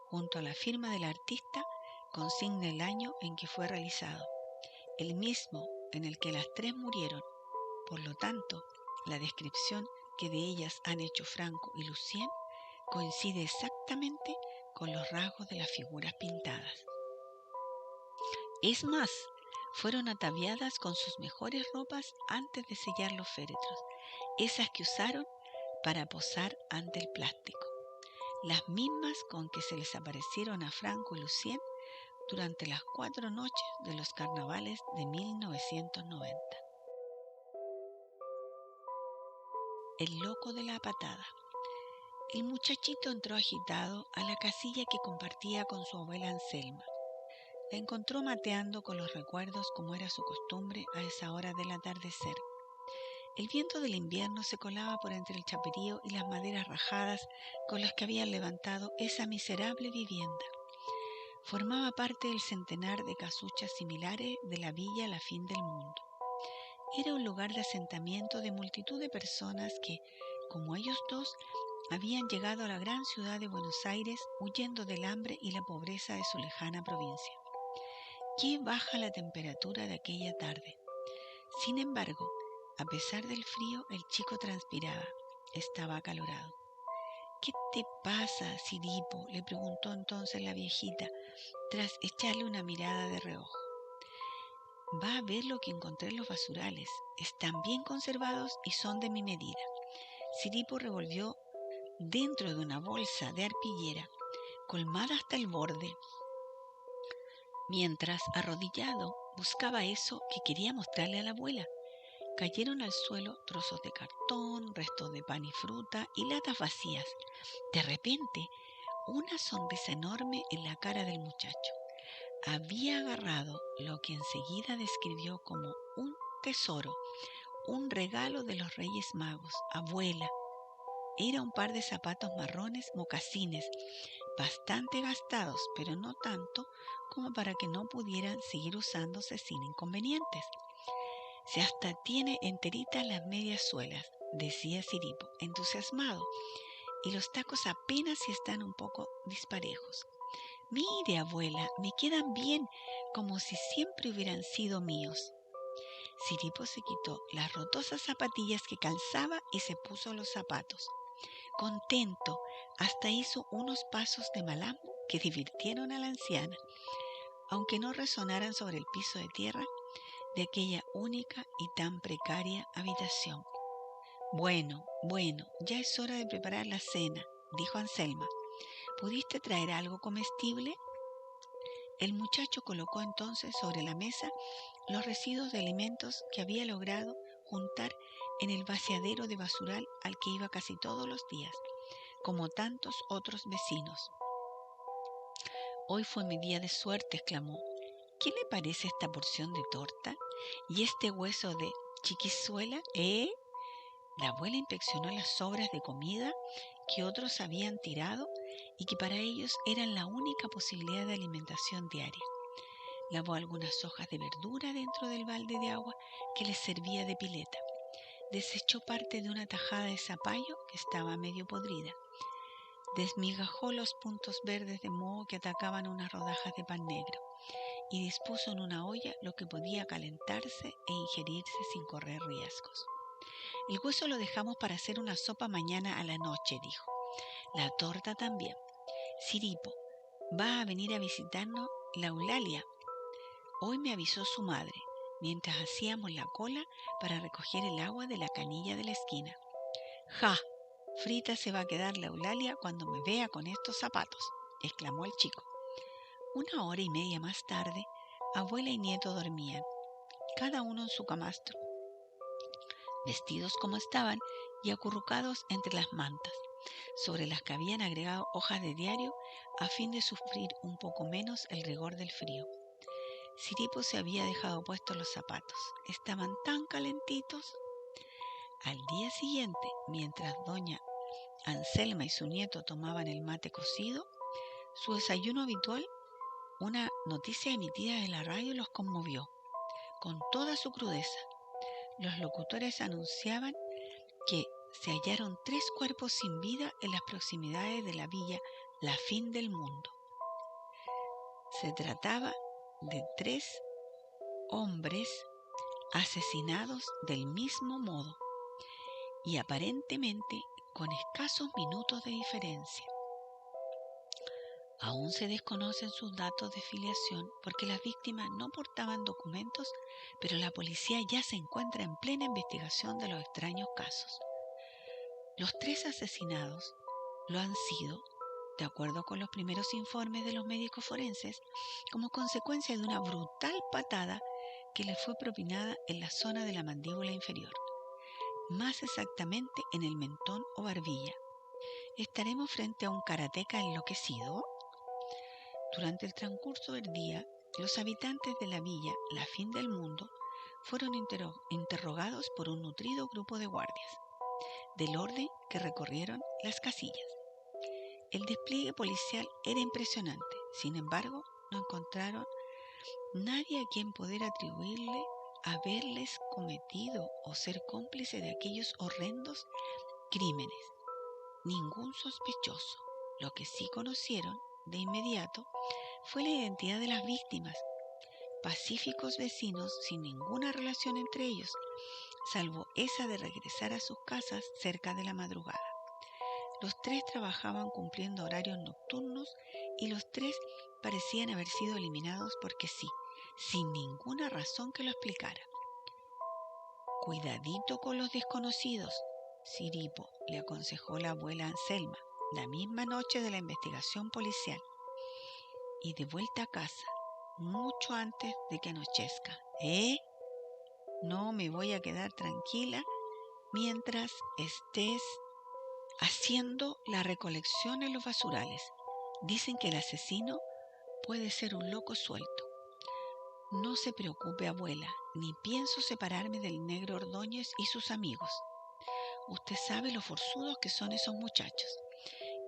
[SPEAKER 1] junto a la firma del artista, consigna el año en que fue realizado, el mismo en el que las tres murieron. Por lo tanto, la descripción que de ellas han hecho Franco y Lucien coincide exactamente con los rasgos de las figuras pintadas. Es más, fueron ataviadas con sus mejores ropas antes de sellar los féretros, esas que usaron para posar ante el plástico, las mismas con que se les aparecieron a Franco y Lucien durante las 4 noches de los carnavales de 1990. El loco de la patada. El muchachito entró agitado a la casilla que compartía con su abuela Anselma. La encontró mateando con los recuerdos como era su costumbre a esa hora del atardecer. El viento del invierno se colaba por entre el chaperío y las maderas rajadas con las que habían levantado esa miserable vivienda. Formaba parte del centenar de casuchas similares de la villa La Fin del Mundo. Era un lugar de asentamiento de multitud de personas que, como ellos dos, habían llegado a la gran ciudad de Buenos Aires huyendo del hambre y la pobreza de su lejana provincia. Qué baja la temperatura de aquella tarde. Sin embargo, a pesar del frío, el chico transpiraba. Estaba acalorado. ¿Qué te pasa, Siripo?, le preguntó entonces la viejita, tras echarle una mirada de reojo. Va a ver lo que encontré en los basurales. Están bien conservados y son de mi medida. Siripo revolvió dentro de una bolsa de arpillera, colmada hasta el borde, mientras, arrodillado, buscaba eso que quería mostrarle a la abuela. Cayeron al suelo trozos de cartón, restos de pan y fruta y latas vacías. De repente, una sonrisa enorme en la cara del muchacho. Había agarrado lo que enseguida describió como un tesoro, un regalo de los Reyes Magos. Abuela, era un par de zapatos marrones mocasines, bastante gastados, pero no tanto como para que no pudieran seguir usándose sin inconvenientes. Si hasta tiene enteritas las medias suelas, decía Siripo, entusiasmado, y los tacos apenas si están un poco disparejos. Mire, abuela, me quedan bien, como si siempre hubieran sido míos. Siripo se quitó las rotosas zapatillas que calzaba y se puso los zapatos. Contento, hasta hizo unos pasos de malambo que divirtieron a la anciana, aunque no resonaran sobre el piso de tierra de aquella única y tan precaria habitación. Bueno, ya es hora de preparar la cena, dijo Anselma. ¿Pudiste traer algo comestible? El muchacho colocó entonces sobre la mesa los residuos de alimentos que había logrado juntar en el vaciadero de basural al que iba casi todos los días, como tantos otros vecinos. Hoy fue mi día de suerte, exclamó. ¿Qué le parece esta porción de torta? ¿Y este hueso de chiquizuela, La abuela inspeccionó las sobras de comida que otros habían tirado y que para ellos eran la única posibilidad de alimentación diaria. Lavó algunas hojas de verdura dentro del balde de agua que les servía de pileta. Desechó parte de una tajada de zapallo que estaba medio podrida. Desmigajó los puntos verdes de moho que atacaban unas rodajas de pan negro y dispuso en una olla lo que podía calentarse e ingerirse sin correr riesgos. El hueso lo dejamos para hacer una sopa mañana a la noche, dijo. La torta también. Siripo, va a venir a visitarnos la Eulalia. Hoy me avisó su madre, mientras hacíamos la cola para recoger el agua de la canilla de la esquina. ¡Ja! Frita se va a quedar la Eulalia cuando me vea con estos zapatos, exclamó el chico. 1 hora y media más tarde, abuela y nieto dormían, cada uno en su camastro, vestidos como estaban y acurrucados entre las mantas, sobre las que habían agregado hojas de diario a fin de sufrir un poco menos el rigor del frío. Ciripo se había dejado puestos los zapatos. Estaban tan calentitos. Al día siguiente, mientras doña Anselma y su nieto tomaban el mate cocido, su desayuno habitual, una noticia emitida de la radio los conmovió con toda su crudeza. Los locutores anunciaban que se hallaron 3 cuerpos sin vida en las proximidades de la villa La Fin del Mundo. Se trataba de 3 hombres asesinados del mismo modo y aparentemente con escasos minutos de diferencia. Aún se desconocen sus datos de filiación porque las víctimas no portaban documentos, pero la policía ya se encuentra en plena investigación de los extraños casos. Los 3 asesinados lo han sido, de acuerdo con los primeros informes de los médicos forenses, como consecuencia de una brutal patada que le fue propinada en la zona de la mandíbula inferior, más exactamente en el mentón o barbilla. ¿Estaremos frente a un karateca enloquecido? Durante el transcurso del día, los habitantes de la villa La Fin del Mundo fueron interrogados por un nutrido grupo de guardias, del orden que recorrieron las casillas. El despliegue policial era impresionante, sin embargo, no encontraron nadie a quien poder atribuirle haberles cometido o ser cómplice de aquellos horrendos crímenes. Ningún sospechoso. Lo que sí conocieron de inmediato fue la identidad de las víctimas, pacíficos vecinos sin ninguna relación entre ellos, salvo esa de regresar a sus casas cerca de la madrugada. Los 3 trabajaban cumpliendo horarios nocturnos y los 3 parecían haber sido eliminados porque sí, sin ninguna razón que lo explicara. Cuidadito con los desconocidos, Ciripo, le aconsejó la abuela Anselma, la misma noche de la investigación policial. Y de vuelta a casa, mucho antes de que anochezca. No me voy a quedar tranquila mientras estés haciendo la recolección en los basurales. Dicen que el asesino puede ser un loco suelto. No se preocupe, abuela, ni pienso separarme del negro Ordóñez y sus amigos. Usted sabe lo forzudos que son esos muchachos,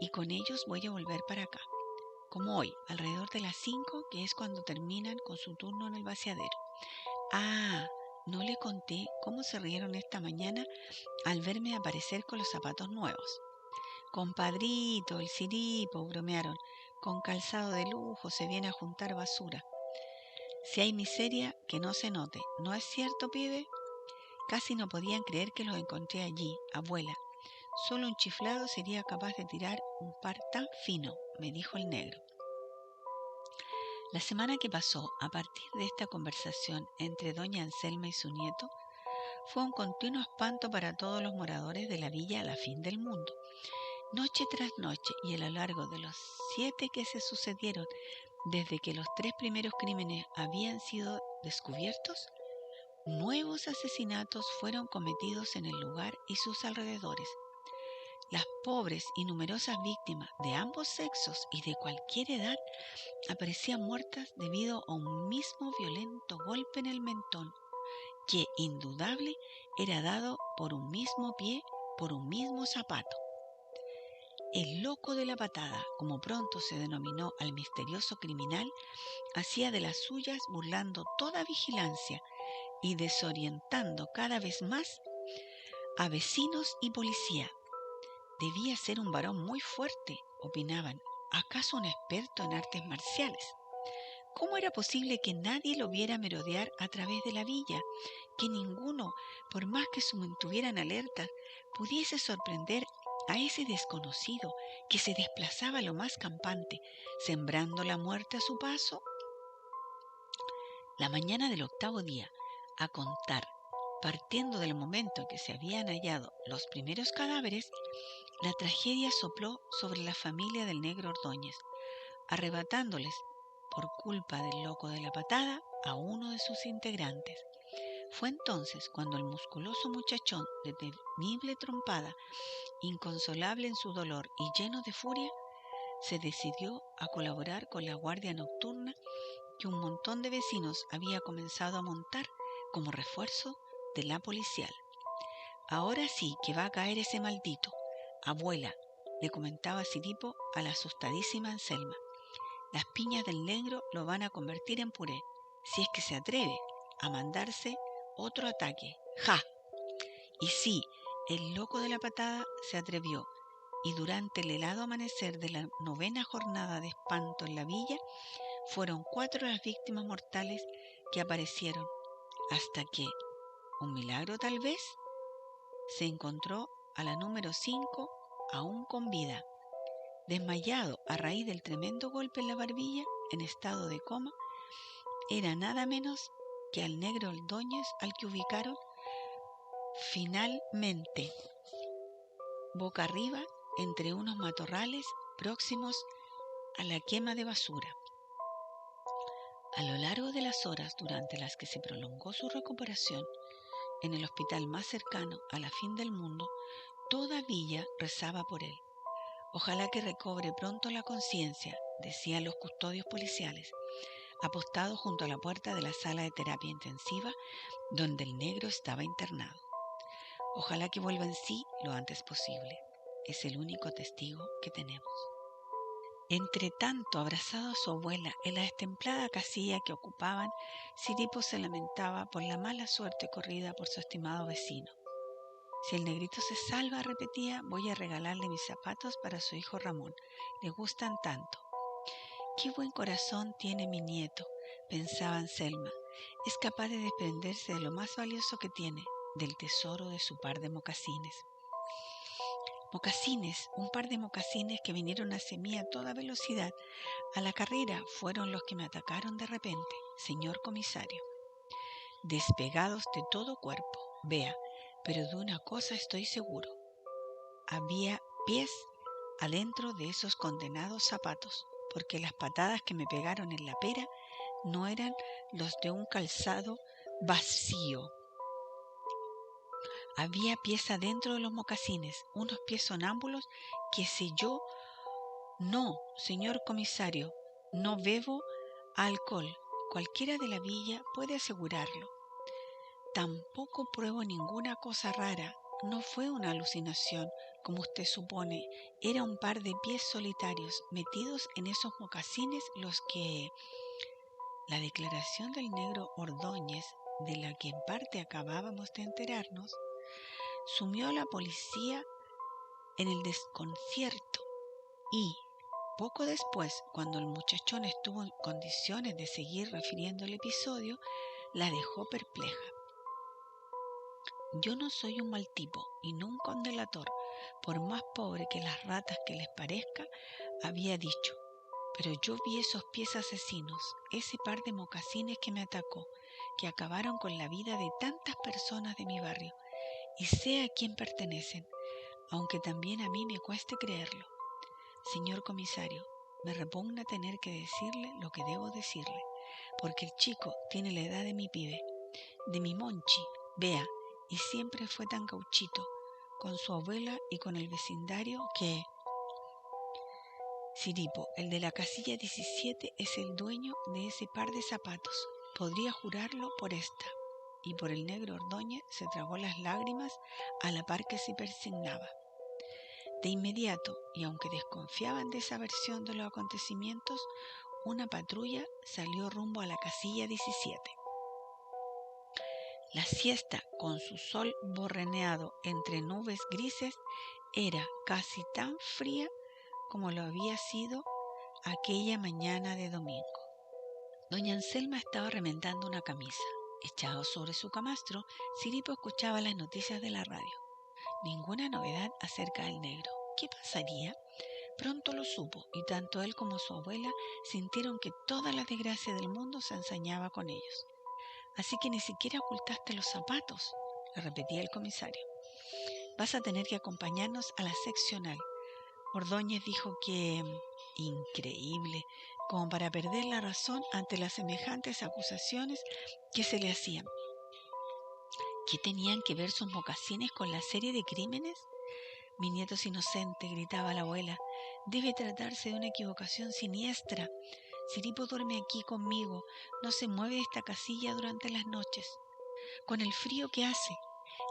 [SPEAKER 1] y con ellos voy a volver para acá, como hoy, alrededor de las 5, que es cuando terminan con su turno en el vaciadero. No le conté cómo se rieron esta mañana al verme aparecer con los zapatos nuevos. Compadrito, el Ciripo, bromearon, con calzado de lujo se viene a juntar basura. Si hay miseria, que no se note. ¿No es cierto, pibe? Casi no podían creer que los encontré allí, abuela. Solo un chiflado sería capaz de tirar un par tan fino, me dijo el negro. La semana que pasó, a partir de esta conversación entre doña Anselma y su nieto, fue un continuo espanto para todos los moradores de la villa La Fin del Mundo. Noche tras noche y a lo largo de los 7 que se sucedieron desde que los 3 primeros crímenes habían sido descubiertos, nuevos asesinatos fueron cometidos en el lugar y sus alrededores. Las pobres y numerosas víctimas de ambos sexos y de cualquier edad aparecían muertas debido a un mismo violento golpe en el mentón, que indudable era dado por un mismo pie, por un mismo zapato. El loco de la patada, como pronto se denominó al misterioso criminal, hacía de las suyas burlando toda vigilancia y desorientando cada vez más a vecinos y policía. Debía ser un varón muy fuerte, opinaban, acaso un experto en artes marciales. ¿Cómo era posible que nadie lo viera merodear a través de la villa? Que ninguno, por más que se mantuvieran alertas, pudiese sorprender a ese desconocido que se desplazaba lo más campante, sembrando la muerte a su paso. La mañana del 8º día, a contar, partiendo del momento en que se habían hallado los primeros cadáveres, La tragedia sopló sobre la familia del negro Ordóñez, arrebatándoles, por culpa del loco de la patada, a uno de sus integrantes. Fue entonces cuando el musculoso muchachón, de temible trompada, inconsolable en su dolor y lleno de furia, se decidió a colaborar con la guardia nocturna que un montón de vecinos había comenzado a montar como refuerzo de la policial. Ahora sí que va a caer ese maldito. Abuela, le comentaba Ciripo a la asustadísima Anselma. Las piñas del negro lo van a convertir en puré, si es que se atreve a mandarse otro ataque. ¡Ja! Y sí, el loco de la patada se atrevió, y durante el helado amanecer de la 9ª jornada de espanto en la villa, fueron 4 las víctimas mortales que aparecieron, hasta que, un milagro tal vez, se encontró a la número 5 aún con vida, desmayado a raíz del tremendo golpe en la barbilla, en estado de coma. Era nada menos que al negro Ordóñez, al que ubicaron finalmente boca arriba entre unos matorrales próximos a la quema de basura. A lo largo de las horas durante las que se prolongó su recuperación en el hospital más cercano a la fin del mundo, toda Villa rezaba por él. Ojalá que recobre pronto la conciencia, decían los custodios policiales, apostados junto a la puerta de la sala de terapia intensiva donde el negro estaba internado. Ojalá que vuelva en sí lo antes posible. Es el único testigo que tenemos. Entre tanto, abrazado a su abuela en la destemplada casilla que ocupaban, Ciripo se lamentaba por la mala suerte corrida por su estimado vecino. Si el negrito se salva, repetía, voy a regalarle mis zapatos para su hijo Ramón. Le gustan tanto. Qué buen corazón tiene mi nieto, pensaba Anselma. Es capaz de desprenderse de lo más valioso que tiene, del tesoro de su par de mocasines. Mocasines, un par de mocasines que vinieron hacia mí a toda velocidad. A la carrera fueron los que me atacaron de repente, señor comisario. Despegados de todo cuerpo, vea, pero de una cosa estoy seguro. Había pies adentro de esos condenados zapatos, porque las patadas que me pegaron en la pera no eran los de un calzado vacío. Había pies adentro de los mocasines, unos pies sonámbulos que si yo... No, señor comisario, no bebo alcohol. Cualquiera de la villa puede asegurarlo. Tampoco pruebo ninguna cosa rara. No fue una alucinación, como usted supone. Era un par de pies solitarios metidos en esos mocasines los que... La declaración del negro Ordóñez, de la que en parte acabábamos de enterarnos, sumió a la policía en el desconcierto y, poco después, cuando el muchachón estuvo en condiciones de seguir refiriendo el episodio, la dejó perpleja. Yo no soy un mal tipo y nunca un delator, por más pobre que las ratas que les parezca, había dicho. Pero yo vi esos pies asesinos, ese par de mocasines que me atacó, que acabaron con la vida de tantas personas de mi barrio, y sé a quién pertenecen, aunque también a mí me cueste creerlo. Señor comisario, me repugna tener que decirle lo que debo decirle, porque el chico tiene la edad de mi pibe, de mi Monchi, vea, y siempre fue tan gauchito, con su abuela y con el vecindario que... Ciripo, el de la casilla 17, es el dueño de ese par de zapatos. Podría jurarlo por esta. Y por el negro Ordóñez se tragó las lágrimas a la par que se persignaba. De inmediato, y aunque desconfiaban de esa versión de los acontecimientos, una patrulla salió rumbo a la casilla 17. La siesta, con su sol borreneado entre nubes grises, era casi tan fría como lo había sido aquella mañana de domingo. Doña Anselma estaba remendando una camisa. Echado sobre su camastro, Ciripo escuchaba las noticias de la radio. Ninguna novedad acerca del negro. ¿Qué pasaría? Pronto lo supo, y tanto él como su abuela sintieron que toda la desgracia del mundo se ensañaba con ellos. Así que ni siquiera ocultaste los zapatos, le repetía el comisario. Vas a tener que acompañarnos a la seccional. Ordóñez dijo que, increíble, como para perder la razón ante las semejantes acusaciones que se le hacían. ¿Qué tenían que ver sus mocasines con la serie de crímenes? Mi nieto es inocente, gritaba la abuela. Debe tratarse de una equivocación siniestra. Siripo duerme aquí conmigo, no se mueve de esta casilla durante las noches. Con el frío que hace,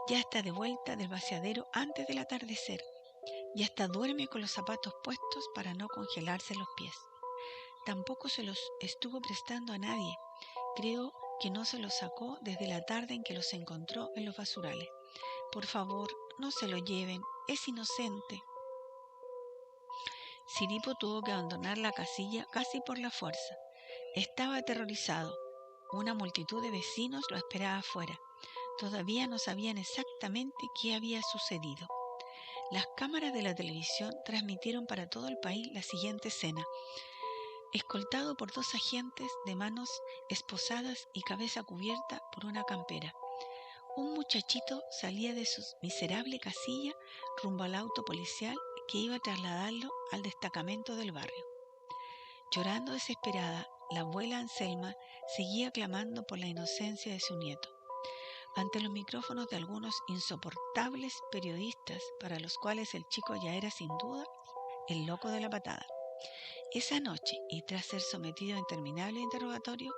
[SPEAKER 1] ya está de vuelta del vaciadero antes del atardecer. Y hasta duerme con los zapatos puestos para no congelarse los pies. Tampoco se los estuvo prestando a nadie. Creo que no se los sacó desde la tarde en que los encontró en los basurales. Por favor, no se lo lleven, es inocente. Siripo tuvo que abandonar la casilla casi por la fuerza. Estaba aterrorizado. Una multitud de vecinos lo esperaba afuera. Todavía no sabían exactamente qué había sucedido. Las cámaras de la televisión transmitieron para todo el país la siguiente escena. Escoltado por 2 agentes de manos esposadas y cabeza cubierta por una campera, un muchachito salía de su miserable casilla rumbo al auto policial que iba a trasladarlo al destacamento del barrio. Llorando desesperada, la abuela Anselma seguía clamando por la inocencia de su nieto. Ante los micrófonos de algunos insoportables periodistas para los cuales el chico ya era sin duda el loco de la patada. Esa noche, y tras ser sometido a interminable interrogatorio,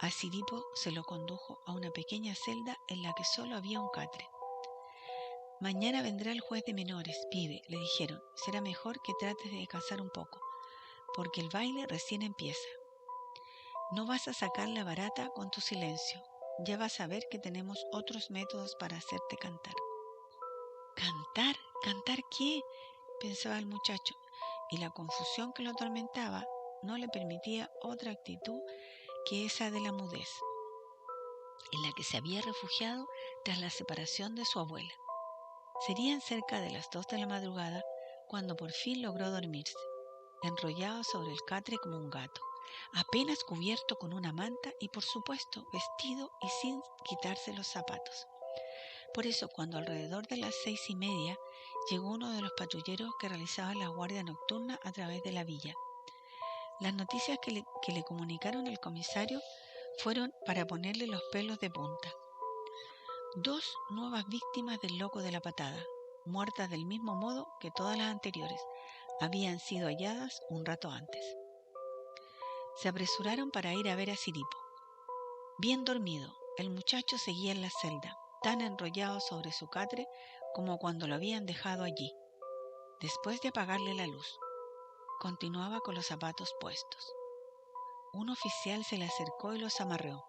[SPEAKER 1] a Siripo se lo condujo a una pequeña celda en la que solo había un catre. Mañana vendrá el juez de menores, pibe, le dijeron. Será mejor que trates de descansar un poco, porque el baile recién empieza. No vas a sacar la barata con tu silencio. Ya vas a ver que tenemos otros métodos para hacerte cantar. ¿Cantar? ¿Cantar qué?, pensaba el muchacho, y la confusión que lo atormentaba no le permitía otra actitud que esa de la mudez, en la que se había refugiado tras la separación de su abuela. Serían cerca de las 2 de la madrugada cuando por fin logró dormirse, enrollado sobre el catre como un gato, apenas cubierto con una manta y por supuesto vestido y sin quitarse los zapatos. Por eso, cuando alrededor de las 6:30 llegó uno de los patrulleros que realizaban la guardia nocturna a través de la villa, las noticias que le comunicaron el comisario fueron para ponerle los pelos de punta. 2 nuevas víctimas del loco de la patada, muertas del mismo modo que todas las anteriores, habían sido halladas un rato antes. Se apresuraron para ir a ver a Siripo. Bien dormido, el muchacho seguía en la celda, tan enrollado sobre su catre como cuando lo habían dejado allí. Después de apagarle la luz, continuaba con los zapatos puestos. Un oficial se le acercó y los amarreó.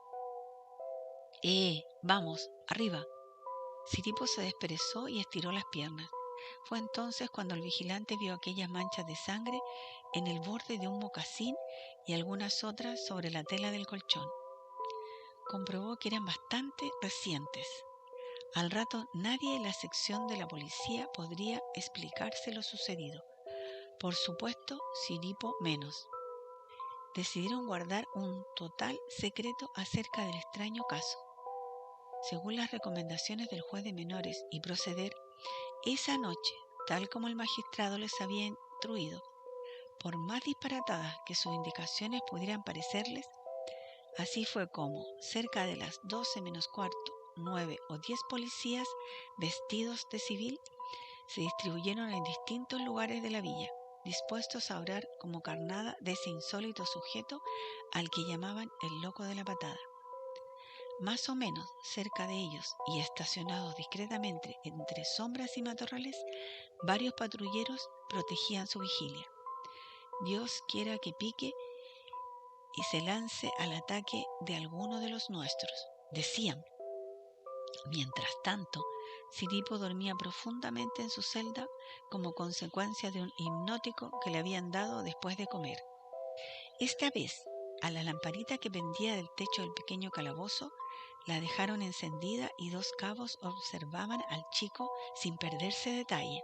[SPEAKER 1] Vamos, arriba. Siripo se desperezó y estiró las piernas. Fue entonces cuando el vigilante vio aquellas manchas de sangre en el borde de un mocasín y algunas otras sobre la tela del colchón. Comprobó que eran bastante recientes. Al rato nadie en la sección de la policía podría explicarse lo sucedido. Por supuesto, Siripo menos. Decidieron guardar un total secreto acerca del extraño caso. Según las recomendaciones del juez de menores y proceder, esa noche, tal como el magistrado les había instruido, por más disparatadas que sus indicaciones pudieran parecerles, así fue como, cerca de las 12 menos cuarto, 9 o 10 policías vestidos de civil se distribuyeron en distintos lugares de la villa, dispuestos a orar como carnada de ese insólito sujeto al que llamaban el loco de la patada. Más o menos cerca de ellos y estacionados discretamente entre sombras y matorrales, varios patrulleros protegían su vigilia. Dios quiera que pique y se lance al ataque de alguno de los nuestros, decían. Mientras tanto, Siripo dormía profundamente en su celda como consecuencia de un hipnótico que le habían dado después de comer. Esta vez, a la lamparita que pendía del techo del pequeño calabozo, la dejaron encendida y 2 cabos observaban al chico sin perderse detalle.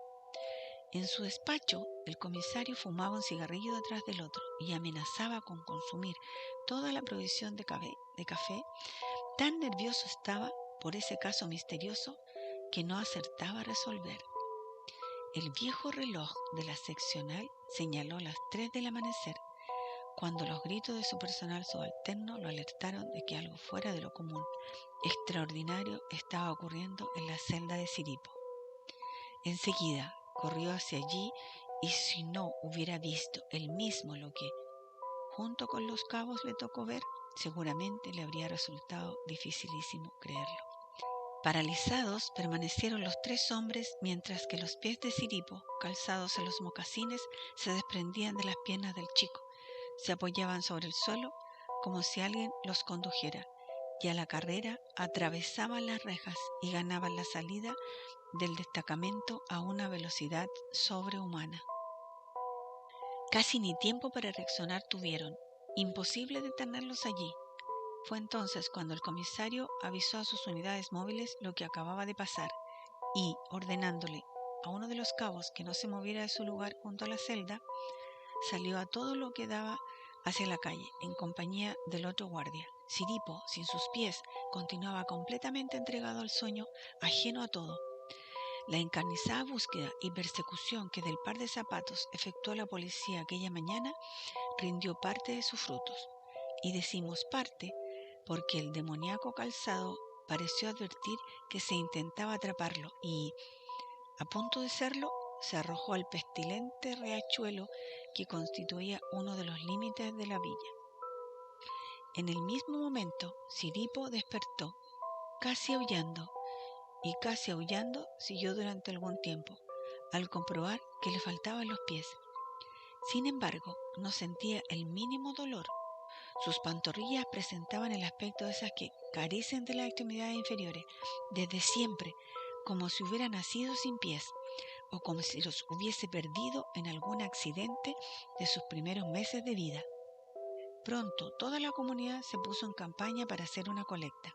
[SPEAKER 1] En su despacho, el comisario fumaba un cigarrillo detrás del otro y amenazaba con consumir toda la provisión de café. Tan nervioso estaba por ese caso misterioso que no acertaba a resolver. El viejo reloj de la seccional señaló las 3 del amanecer, cuando los gritos de su personal subalterno lo alertaron de que algo fuera de lo común, extraordinario, estaba ocurriendo en la celda de Siripo. Enseguida corrió hacia allí y si no hubiera visto él mismo lo que, junto con los cabos, le tocó ver, seguramente le habría resultado dificilísimo creerlo. Paralizados permanecieron los 3 hombres mientras que los pies de Siripo, calzados en los mocasines, se desprendían de las piernas del chico, se apoyaban sobre el suelo como si alguien los condujera, y a la carrera atravesaban las rejas y ganaban la salida del destacamento a una velocidad sobrehumana. Casi ni tiempo para reaccionar tuvieron. Imposible detenerlos allí. Fue entonces cuando el comisario avisó a sus unidades móviles lo que acababa de pasar y, ordenándole a uno de los cabos que no se moviera de su lugar junto a la celda, salió a todo lo que daba hacia la calle, en compañía del otro guardia. Siripo, sin sus pies, continuaba completamente entregado al sueño, ajeno a todo. La encarnizada búsqueda y persecución que del par de zapatos efectuó la policía aquella mañana rindió parte de sus frutos. Y decimos parte porque el demoníaco calzado pareció advertir que se intentaba atraparlo y, a punto de serlo, se arrojó al pestilente riachuelo que constituía uno de los límites de la villa. En el mismo momento, Siripo despertó, casi aullando, y casi aullando siguió durante algún tiempo, al comprobar que le faltaban los pies. Sin embargo, no sentía el mínimo dolor. Sus pantorrillas presentaban el aspecto de esas que carecen de las extremidades inferiores desde siempre, como si hubiera nacido sin pies, o como si los hubiese perdido en algún accidente de sus primeros meses de vida. Pronto toda la comunidad se puso en campaña para hacer una colecta.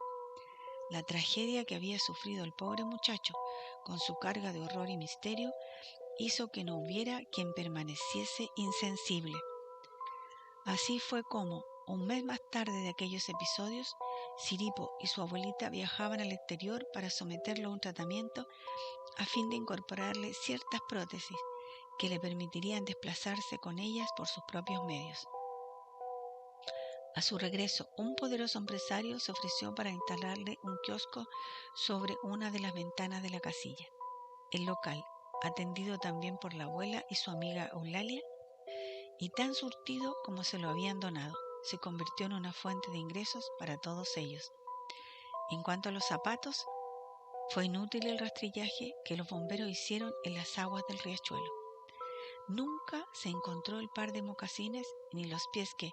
[SPEAKER 1] La tragedia que había sufrido el pobre muchacho, con su carga de horror y misterio, hizo que no hubiera quien permaneciese insensible. Así fue como, un mes más tarde de aquellos episodios, Siripo y su abuelita viajaban al exterior para someterlo a un tratamiento a fin de incorporarle ciertas prótesis que le permitirían desplazarse con ellas por sus propios medios. A su regreso, un poderoso empresario se ofreció para instalarle un kiosco sobre una de las ventanas de la casilla. El local, atendido también por la abuela y su amiga Eulalia, y tan surtido como se lo habían donado, se convirtió en una fuente de ingresos para todos ellos. En cuanto a los zapatos, fue inútil el rastrillaje que los bomberos hicieron en las aguas del riachuelo. Nunca se encontró el par de mocasines ni los pies que,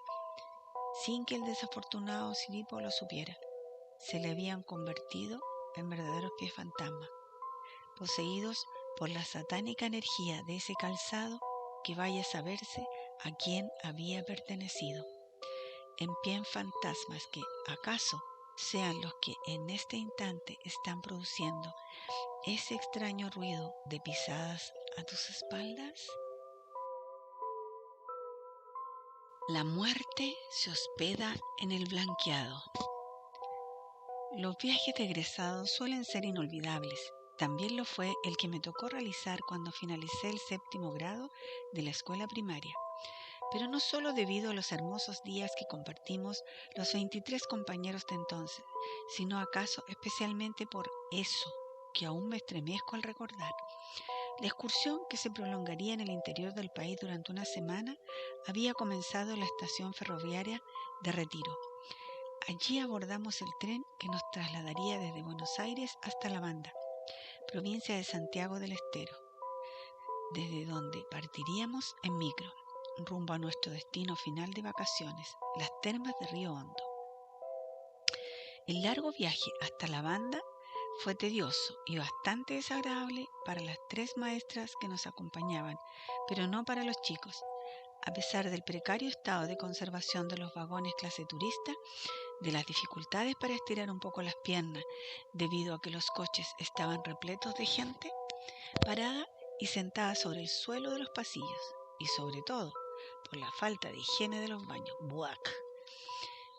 [SPEAKER 1] sin que el desafortunado Siripo lo supiera, se le habían convertido en verdaderos pies fantasma, poseídos por la satánica energía de ese calzado que vaya a saberse a quién había pertenecido, en pies fantasmas que, acaso, sean los que en este instante están produciendo ese extraño ruido de pisadas a tus espaldas. La muerte se hospeda en el blanqueado. Los viajes de egresados suelen ser inolvidables. También lo fue el que me tocó realizar cuando finalicé el 7º grado de la escuela primaria. Pero no solo debido a los hermosos días que compartimos los 23 compañeros de entonces, sino acaso especialmente por eso que aún me estremezco al recordar. La excursión, que se prolongaría en el interior del país durante una semana, había comenzado en la estación ferroviaria de Retiro. Allí abordamos el tren que nos trasladaría desde Buenos Aires hasta La Banda, provincia de Santiago del Estero, desde donde partiríamos en micro, rumbo a nuestro destino final de vacaciones, las termas de Río Hondo. El largo viaje hasta La Banda fue tedioso y bastante desagradable para las 3 maestras que nos acompañaban, pero no para los chicos. A pesar del precario estado de conservación de los vagones clase turista, de las dificultades para estirar un poco las piernas debido a que los coches estaban repletos de gente parada y sentada sobre el suelo de los pasillos, y sobre todo por la falta de higiene de los baños. ¡Buac!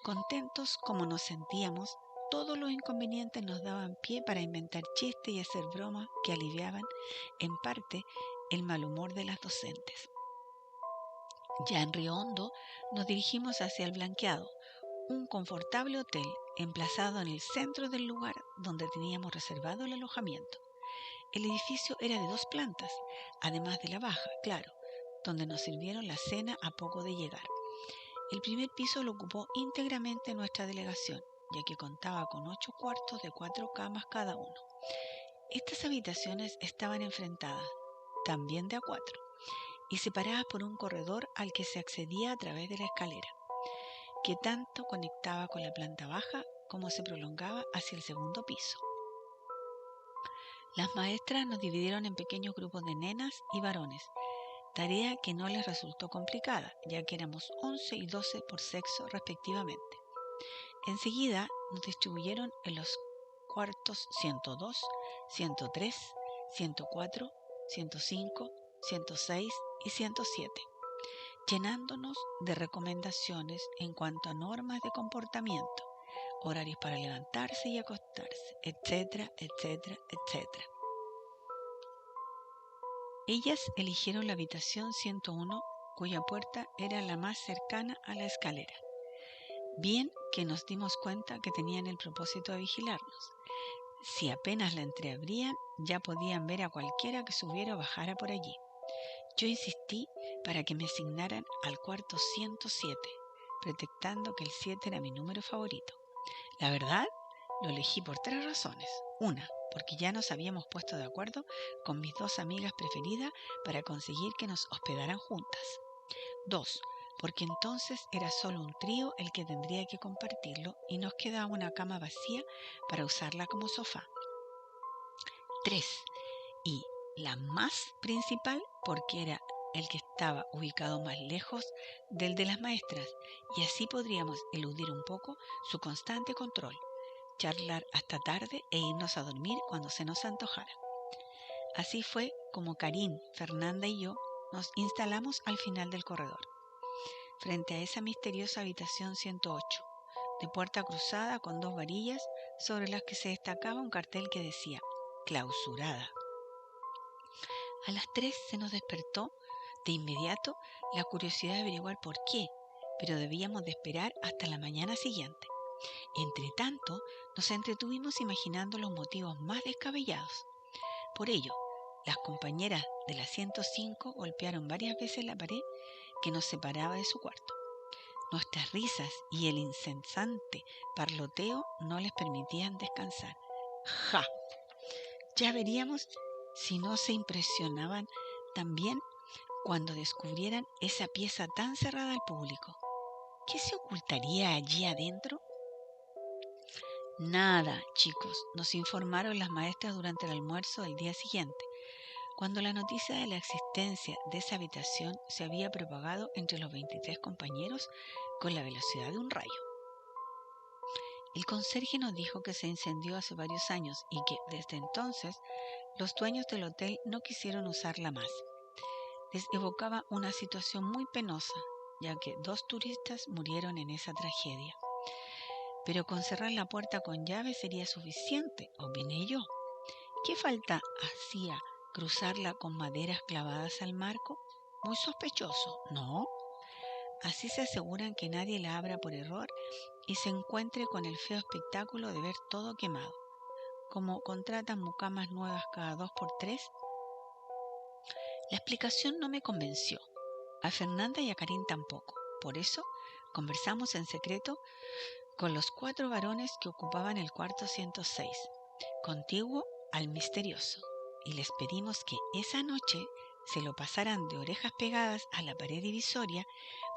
[SPEAKER 1] Contentos como nos sentíamos, todos los inconvenientes nos daban pie para inventar chistes y hacer bromas que aliviaban, en parte, el mal humor de las docentes. Ya en Río Hondo nos dirigimos hacia el Blanqueado, un confortable hotel emplazado en el centro del lugar donde teníamos reservado el alojamiento. El edificio era de 2 plantas, además de la baja, claro, donde nos sirvieron la cena a poco de llegar. El primer piso lo ocupó íntegramente nuestra delegación, ya que contaba con 8 cuartos de 4 camas cada uno. Estas habitaciones estaban enfrentadas, también de a 4, y separadas por un corredor al que se accedía a través de la escalera, que tanto conectaba con la planta baja como se prolongaba hacia el segundo piso. Las maestras nos dividieron en pequeños grupos de nenas y varones, tarea que no les resultó complicada, ya que éramos 11 y 12 por sexo respectivamente. Enseguida nos distribuyeron en los cuartos 102, 103, 104, 105, 106 y 107, llenándonos de recomendaciones en cuanto a normas de comportamiento, horarios para levantarse y acostarse, etcétera, etcétera, etcétera. Ellas eligieron la habitación 101, cuya puerta era la más cercana a la escalera. Bien que nos dimos cuenta que tenían el propósito de vigilarnos. Si apenas la entreabrían, ya podían ver a cualquiera que subiera o bajara por allí. Yo insistí para que me asignaran al cuarto 107, pretextando que el 7 era mi número favorito. La verdad, lo elegí por 3 razones. Una, porque ya nos habíamos puesto de acuerdo con mis 2 amigas preferidas para conseguir que nos hospedaran juntas. 2, porque entonces era solo un trío el que tendría que compartirlo y nos quedaba una cama vacía para usarla como sofá. 3, y la más principal, porque era el que estaba ubicado más lejos del de las maestras, y así podríamos eludir un poco su constante control, charlar hasta tarde e irnos a dormir cuando se nos antojara. Así fue como Karin, Fernanda y yo nos instalamos al final del corredor, frente a esa misteriosa habitación 108, de puerta cruzada con 2 varillas sobre las que se destacaba un cartel que decía clausurada. A las 3 se nos despertó de inmediato la curiosidad de averiguar por qué, pero debíamos de esperar hasta la mañana siguiente. Entre tanto, nos entretuvimos imaginando los motivos más descabellados. Por ello, las compañeras de la 105 golpearon varias veces la pared que nos separaba de su cuarto. Nuestras risas y el incesante parloteo no les permitían descansar. ¡Ja! Ya veríamos si no se impresionaban también cuando descubrieran esa pieza tan cerrada al público. ¿Qué se ocultaría allí adentro? Nada, chicos, nos informaron las maestras durante el almuerzo del día siguiente, cuando la noticia de la existencia de esa habitación se había propagado entre los 23 compañeros con la velocidad de un rayo. El conserje nos dijo que se incendió hace varios años y que, desde entonces, los dueños del hotel no quisieron usarla más. Les evocaba una situación muy penosa, ya que 2 turistas murieron en esa tragedia. Pero con cerrar la puerta con llave sería suficiente, opiné yo. ¿Qué falta hacía cruzarla con maderas clavadas al marco? Muy sospechoso, ¿no? Así se aseguran que nadie la abra por error y se encuentre con el feo espectáculo de ver todo quemado. Como contratan mucamas nuevas cada 2 por 3, la explicación no me convenció. A Fernanda y a Karin tampoco. Por eso conversamos en secreto con los 4 varones que ocupaban el cuarto 106, contiguo al misterioso, y les pedimos que esa noche se lo pasaran de orejas pegadas a la pared divisoria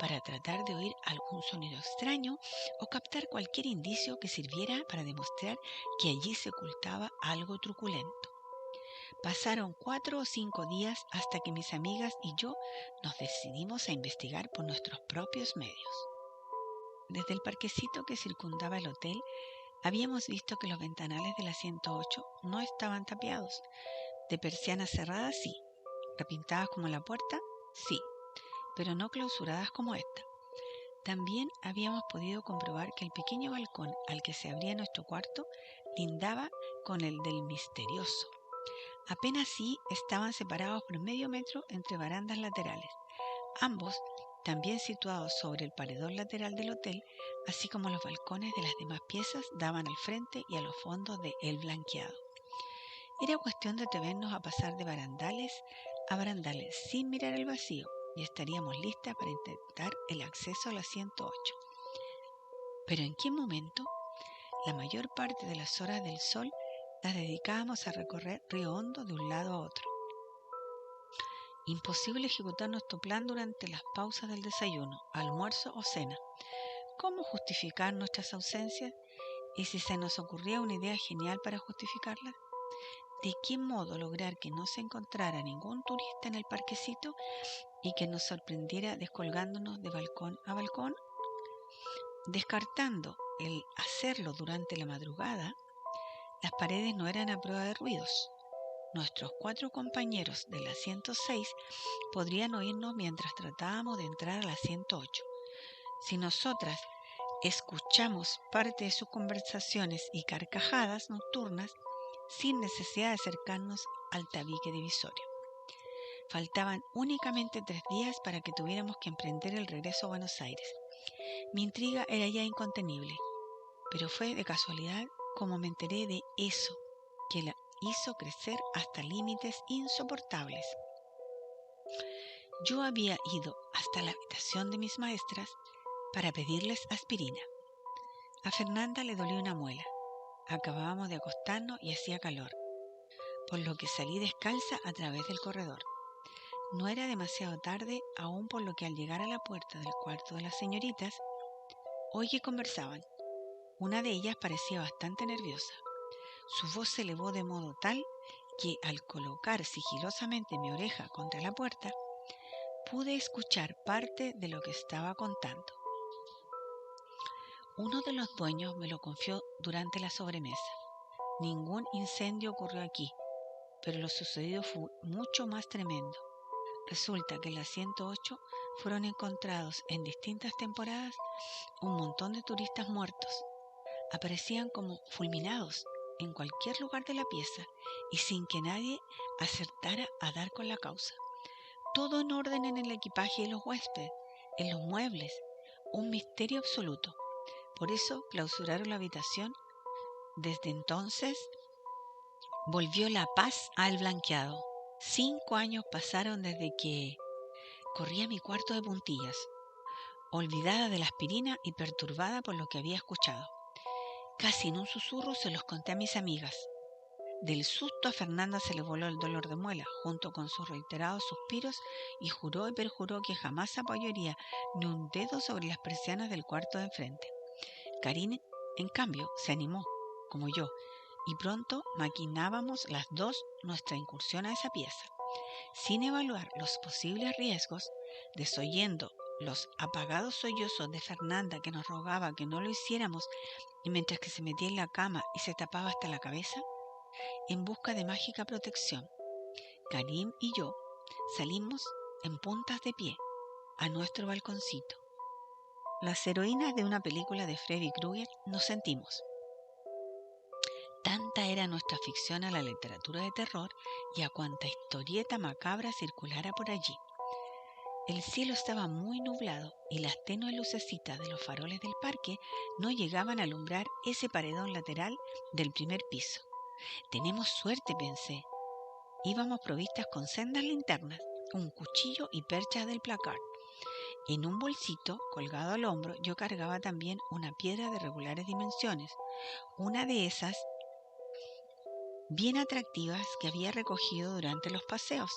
[SPEAKER 1] para tratar de oír algún sonido extraño o captar cualquier indicio que sirviera para demostrar que allí se ocultaba algo truculento. Pasaron 4 o 5 días hasta que mis amigas y yo nos decidimos a investigar por nuestros propios medios. Desde el parquecito que circundaba el hotel, habíamos visto que los ventanales de la 108 no estaban tapiados. De persianas cerradas, sí. Repintadas como la puerta, sí. Pero no clausuradas como esta. También habíamos podido comprobar que el pequeño balcón al que se abría nuestro cuarto lindaba con el del misterioso. Apenas sí estaban separados por medio metro entre barandas laterales, ambos también situados sobre el paredón lateral del hotel, así como los balcones de las demás piezas daban al frente y a los fondos de El Blanqueado. Era cuestión de atrevernos a pasar de barandales a barandales sin mirar el vacío y estaríamos listas para intentar el acceso a la 108. Pero ¿en qué momento? La mayor parte de las horas del sol las dedicábamos a recorrer Río Hondo de un lado a otro. Imposible ejecutar nuestro plan durante las pausas del desayuno, almuerzo o cena. ¿Cómo justificar nuestras ausencias? ¿Y si se nos ocurría una idea genial para justificarlas? ¿De qué modo lograr que no se encontrara ningún turista en el parquecito y que nos sorprendiera descolgándonos de balcón a balcón? Descartando el hacerlo durante la madrugada, las paredes no eran a prueba de ruidos. Nuestros 4 compañeros de la 106 podrían oírnos mientras tratábamos de entrar a la 108. Si nosotras escuchamos parte de sus conversaciones y carcajadas nocturnas sin necesidad de acercarnos al tabique divisorio. Faltaban únicamente 3 días para que tuviéramos que emprender el regreso a Buenos Aires. Mi intriga era ya incontenible, pero fue de casualidad como me enteré de eso, que la hizo crecer hasta límites insoportables. Yo había ido hasta la habitación de mis maestras para pedirles aspirina. A Fernanda le dolió una muela. Acabábamos de acostarnos y hacía calor, por lo que salí descalza a través del corredor. No era demasiado tarde, aún por lo que al llegar a la puerta del cuarto de las señoritas, oí que conversaban. Una de ellas parecía bastante nerviosa. Su voz se elevó de modo tal que al colocar sigilosamente mi oreja contra la puerta, pude escuchar parte de lo que estaba contando. Uno de los dueños me lo confió durante la sobremesa. Ningún incendio ocurrió aquí, pero lo sucedido fue mucho más tremendo. Resulta que en la 108 fueron encontrados en distintas temporadas un montón de turistas muertos. Aparecían como fulminados en cualquier lugar de la pieza y sin que nadie acertara a dar con la causa. Todo en orden en el equipaje de los huéspedes, en los muebles, un misterio absoluto. Por eso clausuraron la habitación. Desde entonces volvió la paz al Blanqueado. 5 años pasaron desde que corrí a mi cuarto de puntillas, olvidada de la aspirina y perturbada por lo que había escuchado. Casi en un susurro se los conté a mis amigas. Del susto a Fernanda se le voló el dolor de muela, junto con sus reiterados suspiros, y juró y perjuró que jamás apoyaría ni un dedo sobre las persianas del cuarto de enfrente. Karine, en cambio, se animó, como yo, y pronto maquinábamos las dos nuestra incursión a esa pieza. Sin evaluar los posibles riesgos, desoyendo los apagados sollozos de Fernanda que nos rogaba que no lo hiciéramos, y mientras que se metía en la cama y se tapaba hasta la cabeza, en busca de mágica protección, Karim y yo salimos en puntas de pie a nuestro balconcito. Las heroínas de una película de Freddy Krueger nos sentimos. Tanta era nuestra afición a la literatura de terror y a cuanta historieta macabra circulara por allí. El cielo estaba muy nublado y las tenues lucecitas de los faroles del parque no llegaban a alumbrar ese paredón lateral del primer piso. Tenemos suerte, pensé. Íbamos provistas con sendas linternas, un cuchillo y perchas del placard. En un bolsito colgado al hombro yo cargaba también una piedra de regulares dimensiones, una de esas bien atractivas que había recogido durante los paseos.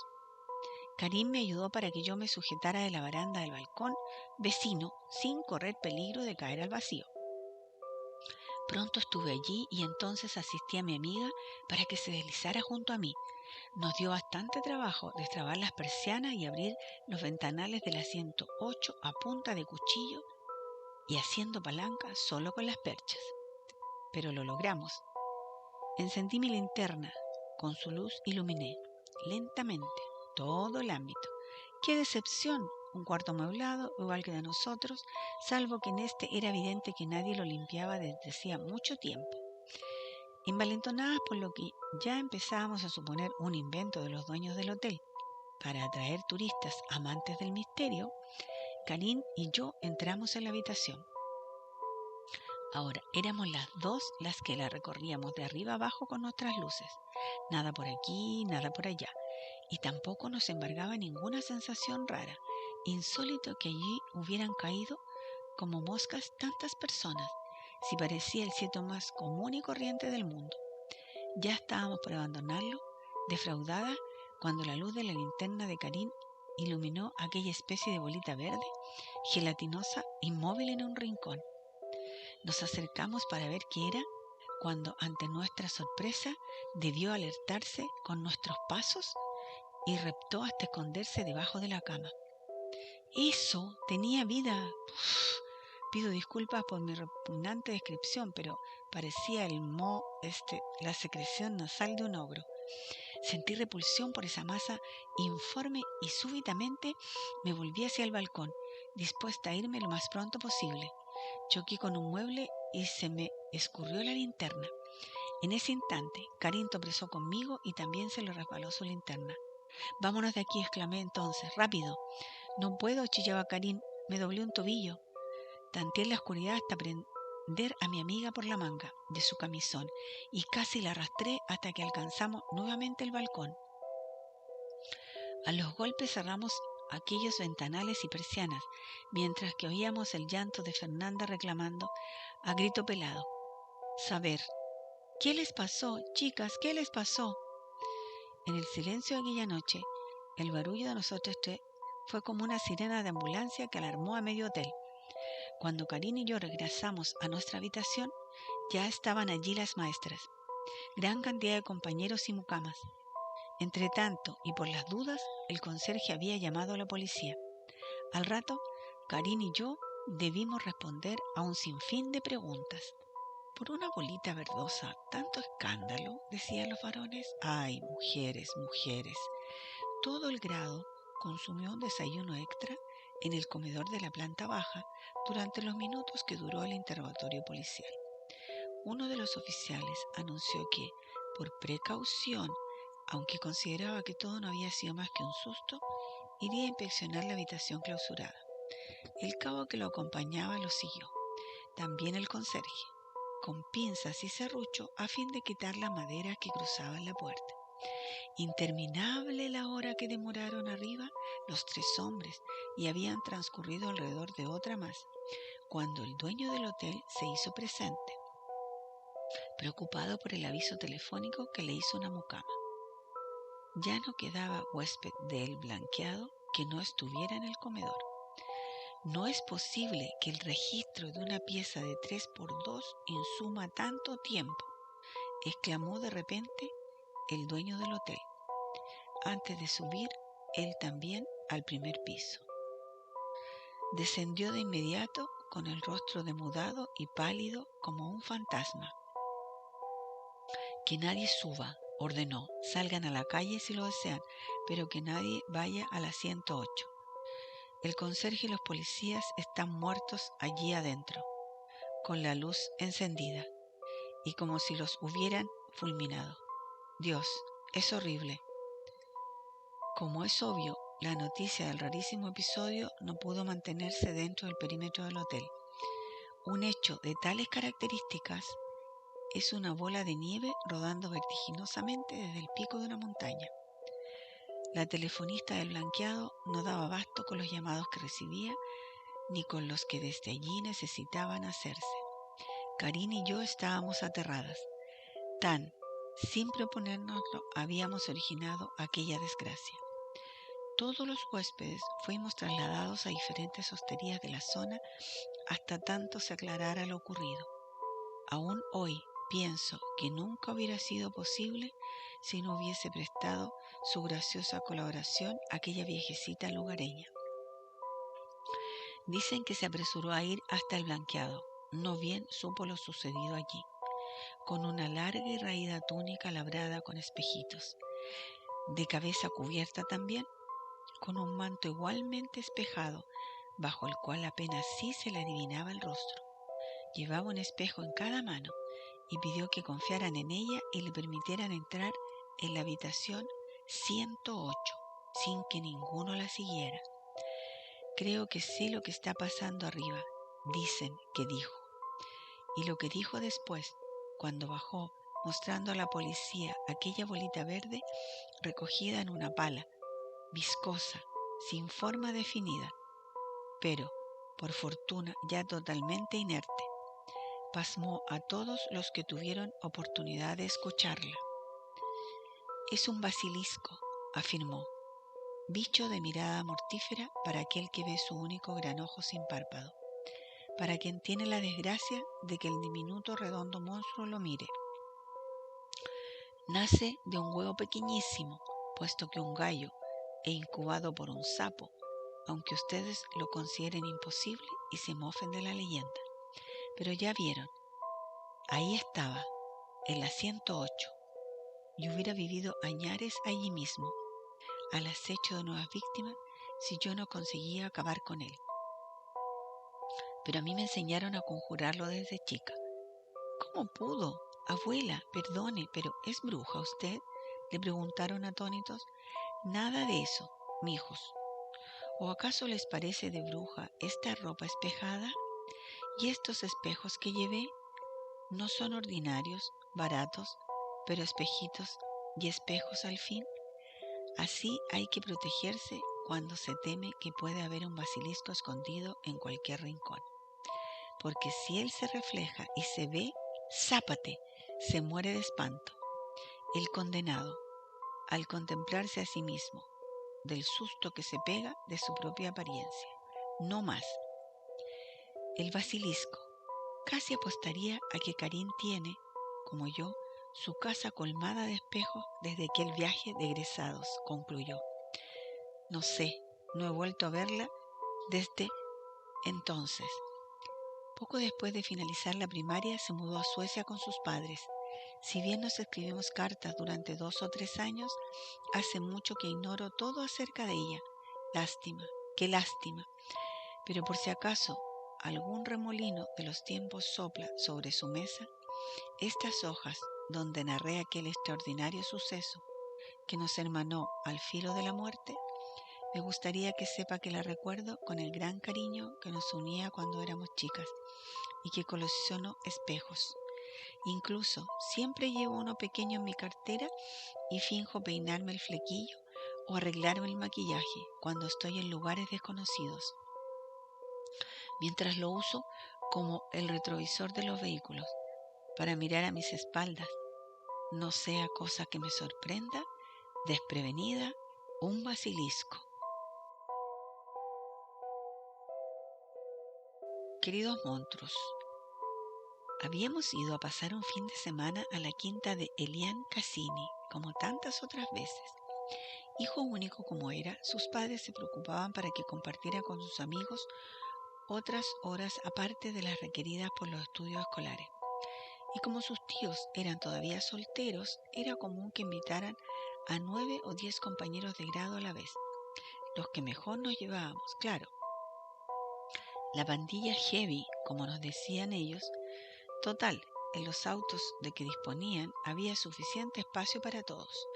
[SPEAKER 1] Karim me ayudó para que yo me sujetara de la baranda del balcón vecino sin correr peligro de caer al vacío. Pronto estuve allí y entonces asistí a mi amiga para que se deslizara junto a mí. Nos dio bastante trabajo destrabar las persianas y abrir los ventanales de la 108 a punta de cuchillo y haciendo palanca solo con las perchas. Pero lo logramos. Encendí mi linterna. Con su luz iluminé lentamente todo el ámbito. ¡Qué decepción! un cuarto amueblado, igual que de nosotros, salvo que en este era evidente que nadie lo limpiaba desde hacía mucho tiempo. Envalentonadas por lo que ya empezábamos a suponer un invento de los dueños del hotel para atraer turistas amantes del misterio, Karin y yo entramos en la habitación. Ahora, éramos las dos las que la recorríamos de arriba abajo con nuestras luces. Nada por aquí, nada por allá. Y tampoco nos embargaba ninguna sensación rara. Insólito que allí hubieran caído como moscas tantas personas, si parecía el sitio más común y corriente del mundo. Ya estábamos por abandonarlo, defraudada, cuando la luz de la linterna de Karin iluminó aquella especie de bolita verde, gelatinosa, inmóvil en un rincón. Nos acercamos para ver qué era, cuando ante nuestra sorpresa debió alertarse con nuestros pasos y reptó hasta esconderse debajo de la cama. Eso tenía vida. Pido disculpas por mi repugnante descripción, pero parecía la secreción nasal de un ogro. Sentí repulsión por esa masa informe y súbitamente me volví hacia el balcón, dispuesta a irme lo más pronto posible. Choqué con un mueble y se me escurrió la linterna. En ese instante, Karin tropezó conmigo y también se le resbaló su linterna. «Vámonos de aquí», exclamé entonces. «Rápido». «No puedo», chillaba Karin. «Me doblé un tobillo». Tanteé en la oscuridad hasta prender a mi amiga por la manga de su camisón y casi la arrastré hasta que alcanzamos nuevamente el balcón. A los golpes cerramos aquellos ventanales y persianas, mientras que oíamos el llanto de Fernanda reclamando a grito pelado: «Saber, ¿qué les pasó, chicas? ¿Qué les pasó?». En el silencio de aquella noche, el barullo de nosotros tres fue como una sirena de ambulancia que alarmó a medio hotel. Cuando Karin y yo regresamos a nuestra habitación, ya estaban allí las maestras, gran cantidad de compañeros y mucamas. Entretanto, y por las dudas, el conserje había llamado a la policía. Al rato, Karin y yo debimos responder a un sinfín de preguntas. «Por una bolita verdosa, tanto escándalo», decían los varones. «Ay, mujeres, mujeres». Todo el grado consumió un desayuno extra en el comedor de la planta baja durante los minutos que duró el interrogatorio policial. Uno de los oficiales anunció que, por precaución, aunque consideraba que todo no había sido más que un susto, iría a inspeccionar la habitación clausurada. El cabo que lo acompañaba lo siguió, también el conserje, con pinzas y serrucho a fin de quitar la madera que cruzaba la puerta. Interminable la hora que demoraron arriba los tres hombres, y habían transcurrido alrededor de otra más, cuando el dueño del hotel se hizo presente, preocupado por el aviso telefónico que le hizo una mucama. Ya no quedaba huésped del Blanqueado que no estuviera en el comedor. «No es posible que el registro de una pieza de 3x2 insuma tanto tiempo», exclamó de repente el dueño del hotel, antes de subir él también al primer piso. Descendió de inmediato con el rostro demudado y pálido como un fantasma. «Que nadie suba», ordenó. «Salgan a la calle si lo desean, pero que nadie vaya a la 108. El conserje y los policías están muertos allí adentro, con la luz encendida, y como si los hubieran fulminado. Dios, es horrible». Como es obvio, la noticia del rarísimo episodio no pudo mantenerse dentro del perímetro del hotel. Un hecho de tales características es una bola de nieve rodando vertiginosamente desde el pico de una montaña. La telefonista del Blanqueado no daba abasto con los llamados que recibía, ni con los que desde allí necesitaban hacerse. Karin y yo estábamos aterradas. Tan, sin proponérnoslo, habíamos originado aquella desgracia. Todos los huéspedes fuimos trasladados a diferentes hosterías de la zona hasta tanto se aclarara lo ocurrido. Aún hoy pienso que nunca hubiera sido posible si no hubiese prestado su graciosa colaboración a aquella viejecita lugareña. Dicen que se apresuró a ir hasta el Blanqueado. No bien supo lo sucedido allí, con una larga y raída túnica labrada con espejitos, de cabeza cubierta también, con un manto igualmente espejado, bajo el cual apenas sí se le adivinaba el rostro. Llevaba un espejo en cada mano y pidió que confiaran en ella y le permitieran entrar en la habitación 108 sin que ninguno la siguiera. Creo que sé lo que está pasando arriba, dicen que dijo. Y lo que dijo después, cuando bajó, mostrando a la policía aquella bolita verde recogida en una pala, viscosa, sin forma definida, pero, por fortuna, ya totalmente inerte, pasmó a todos los que tuvieron oportunidad de escucharla. Es un basilisco, afirmó, bicho de mirada mortífera para aquel que ve su único gran ojo sin párpado, para quien tiene la desgracia de que el diminuto redondo monstruo lo mire. Nace de un huevo pequeñísimo, puesto que un gallo, e incubado por un sapo, aunque ustedes lo consideren imposible y se mofen de la leyenda. Pero ya vieron, ahí estaba, en la 108, y hubiera vivido añares allí mismo, al acecho de nuevas víctimas, si yo no conseguía acabar con él. Pero a mí me enseñaron a conjurarlo desde chica. ¿Cómo pudo? Abuela, perdone, pero ¿es bruja usted?, le preguntaron atónitos. Nada de eso, mijos. ¿O acaso les parece de bruja esta ropa espejada? ¿Y estos espejos que llevé? ¿No son ordinarios, baratos, pero espejitos y espejos al fin? Así hay que protegerse cuando se teme que puede haber un basilisco escondido en cualquier rincón. Porque si él se refleja y se ve, ¡zápate!, se muere de espanto. El condenado, al contemplarse a sí mismo, del susto que se pega de su propia apariencia. No más. El basilisco. Casi apostaría a que Karin tiene, como yo, su casa colmada de espejos desde aquel viaje de egresados, concluyó. No sé, no he vuelto a verla desde entonces. Poco después de finalizar la primaria se mudó a Suecia con sus padres. Si bien nos escribimos cartas durante 2 o 3 años, hace mucho que ignoro todo acerca de ella. Lástima, qué lástima. Pero por si acaso algún remolino de los tiempos sopla sobre su mesa, estas hojas donde narré aquel extraordinario suceso que nos hermanó al filo de la muerte, me gustaría que sepa que la recuerdo con el gran cariño que nos unía cuando éramos chicas y que colecciono espejos. Incluso siempre llevo uno pequeño en mi cartera y finjo peinarme el flequillo o arreglarme el maquillaje cuando estoy en lugares desconocidos, mientras lo uso como el retrovisor de los vehículos para mirar a mis espaldas, no sea cosa que me sorprenda, desprevenida, un basilisco. Queridos monstruos, habíamos ido a pasar un fin de semana a la quinta de Elian Cassini, como tantas otras veces. Hijo único como era, sus padres se preocupaban para que compartiera con sus amigos otras horas aparte de las requeridas por los estudios escolares. Y como sus tíos eran todavía solteros, era común que invitaran a 9 o 10 compañeros de grado a la vez, los que mejor nos llevábamos, claro. La pandilla heavy, como nos decían ellos. Total, en los autos de que disponían había suficiente espacio para todos.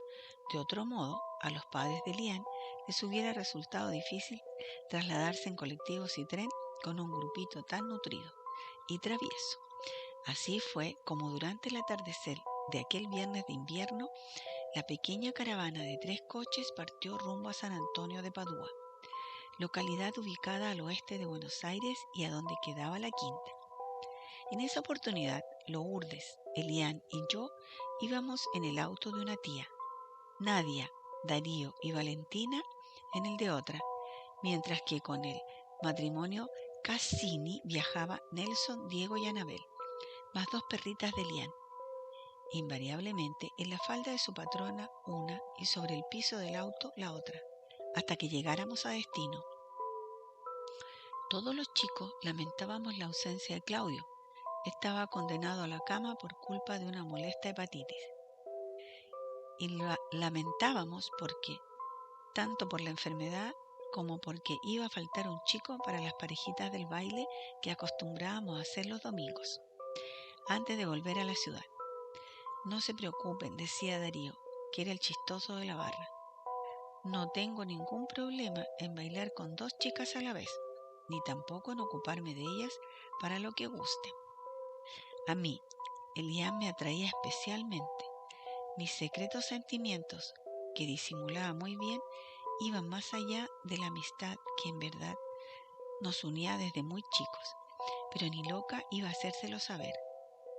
[SPEAKER 1] De otro modo, a los padres de Lian les hubiera resultado difícil trasladarse en colectivos y tren con un grupito tan nutrido y travieso. Así fue como durante el atardecer de aquel viernes de invierno, la pequeña caravana de 3 coches partió rumbo a San Antonio de Padua, localidad ubicada al oeste de Buenos Aires y a donde quedaba la quinta. En esa oportunidad, Lourdes, Elian y yo íbamos en el auto de una tía, Nadia, Darío y Valentina en el de otra, mientras que con el matrimonio Cassini viajaba Nelson, Diego y Anabel, más 2 perritas de Elian. Invariablemente en la falda de su patrona una y sobre el piso del auto la otra, hasta que llegáramos a destino. Todos los chicos lamentábamos la ausencia de Claudio. Estaba condenado a la cama por culpa de una molesta hepatitis. Y lo lamentábamos porque, tanto por la enfermedad como porque iba a faltar un chico para las parejitas del baile que acostumbrábamos a hacer los domingos, antes de volver a la ciudad. No se preocupen, decía Darío, que era el chistoso de la barra. No tengo ningún problema en bailar con 2 chicas a la vez, ni tampoco en ocuparme de ellas para lo que guste. A mí, Elian me atraía especialmente. Mis secretos sentimientos, que disimulaba muy bien, iban más allá de la amistad que en verdad nos unía desde muy chicos, pero ni loca iba a hacérselo saber,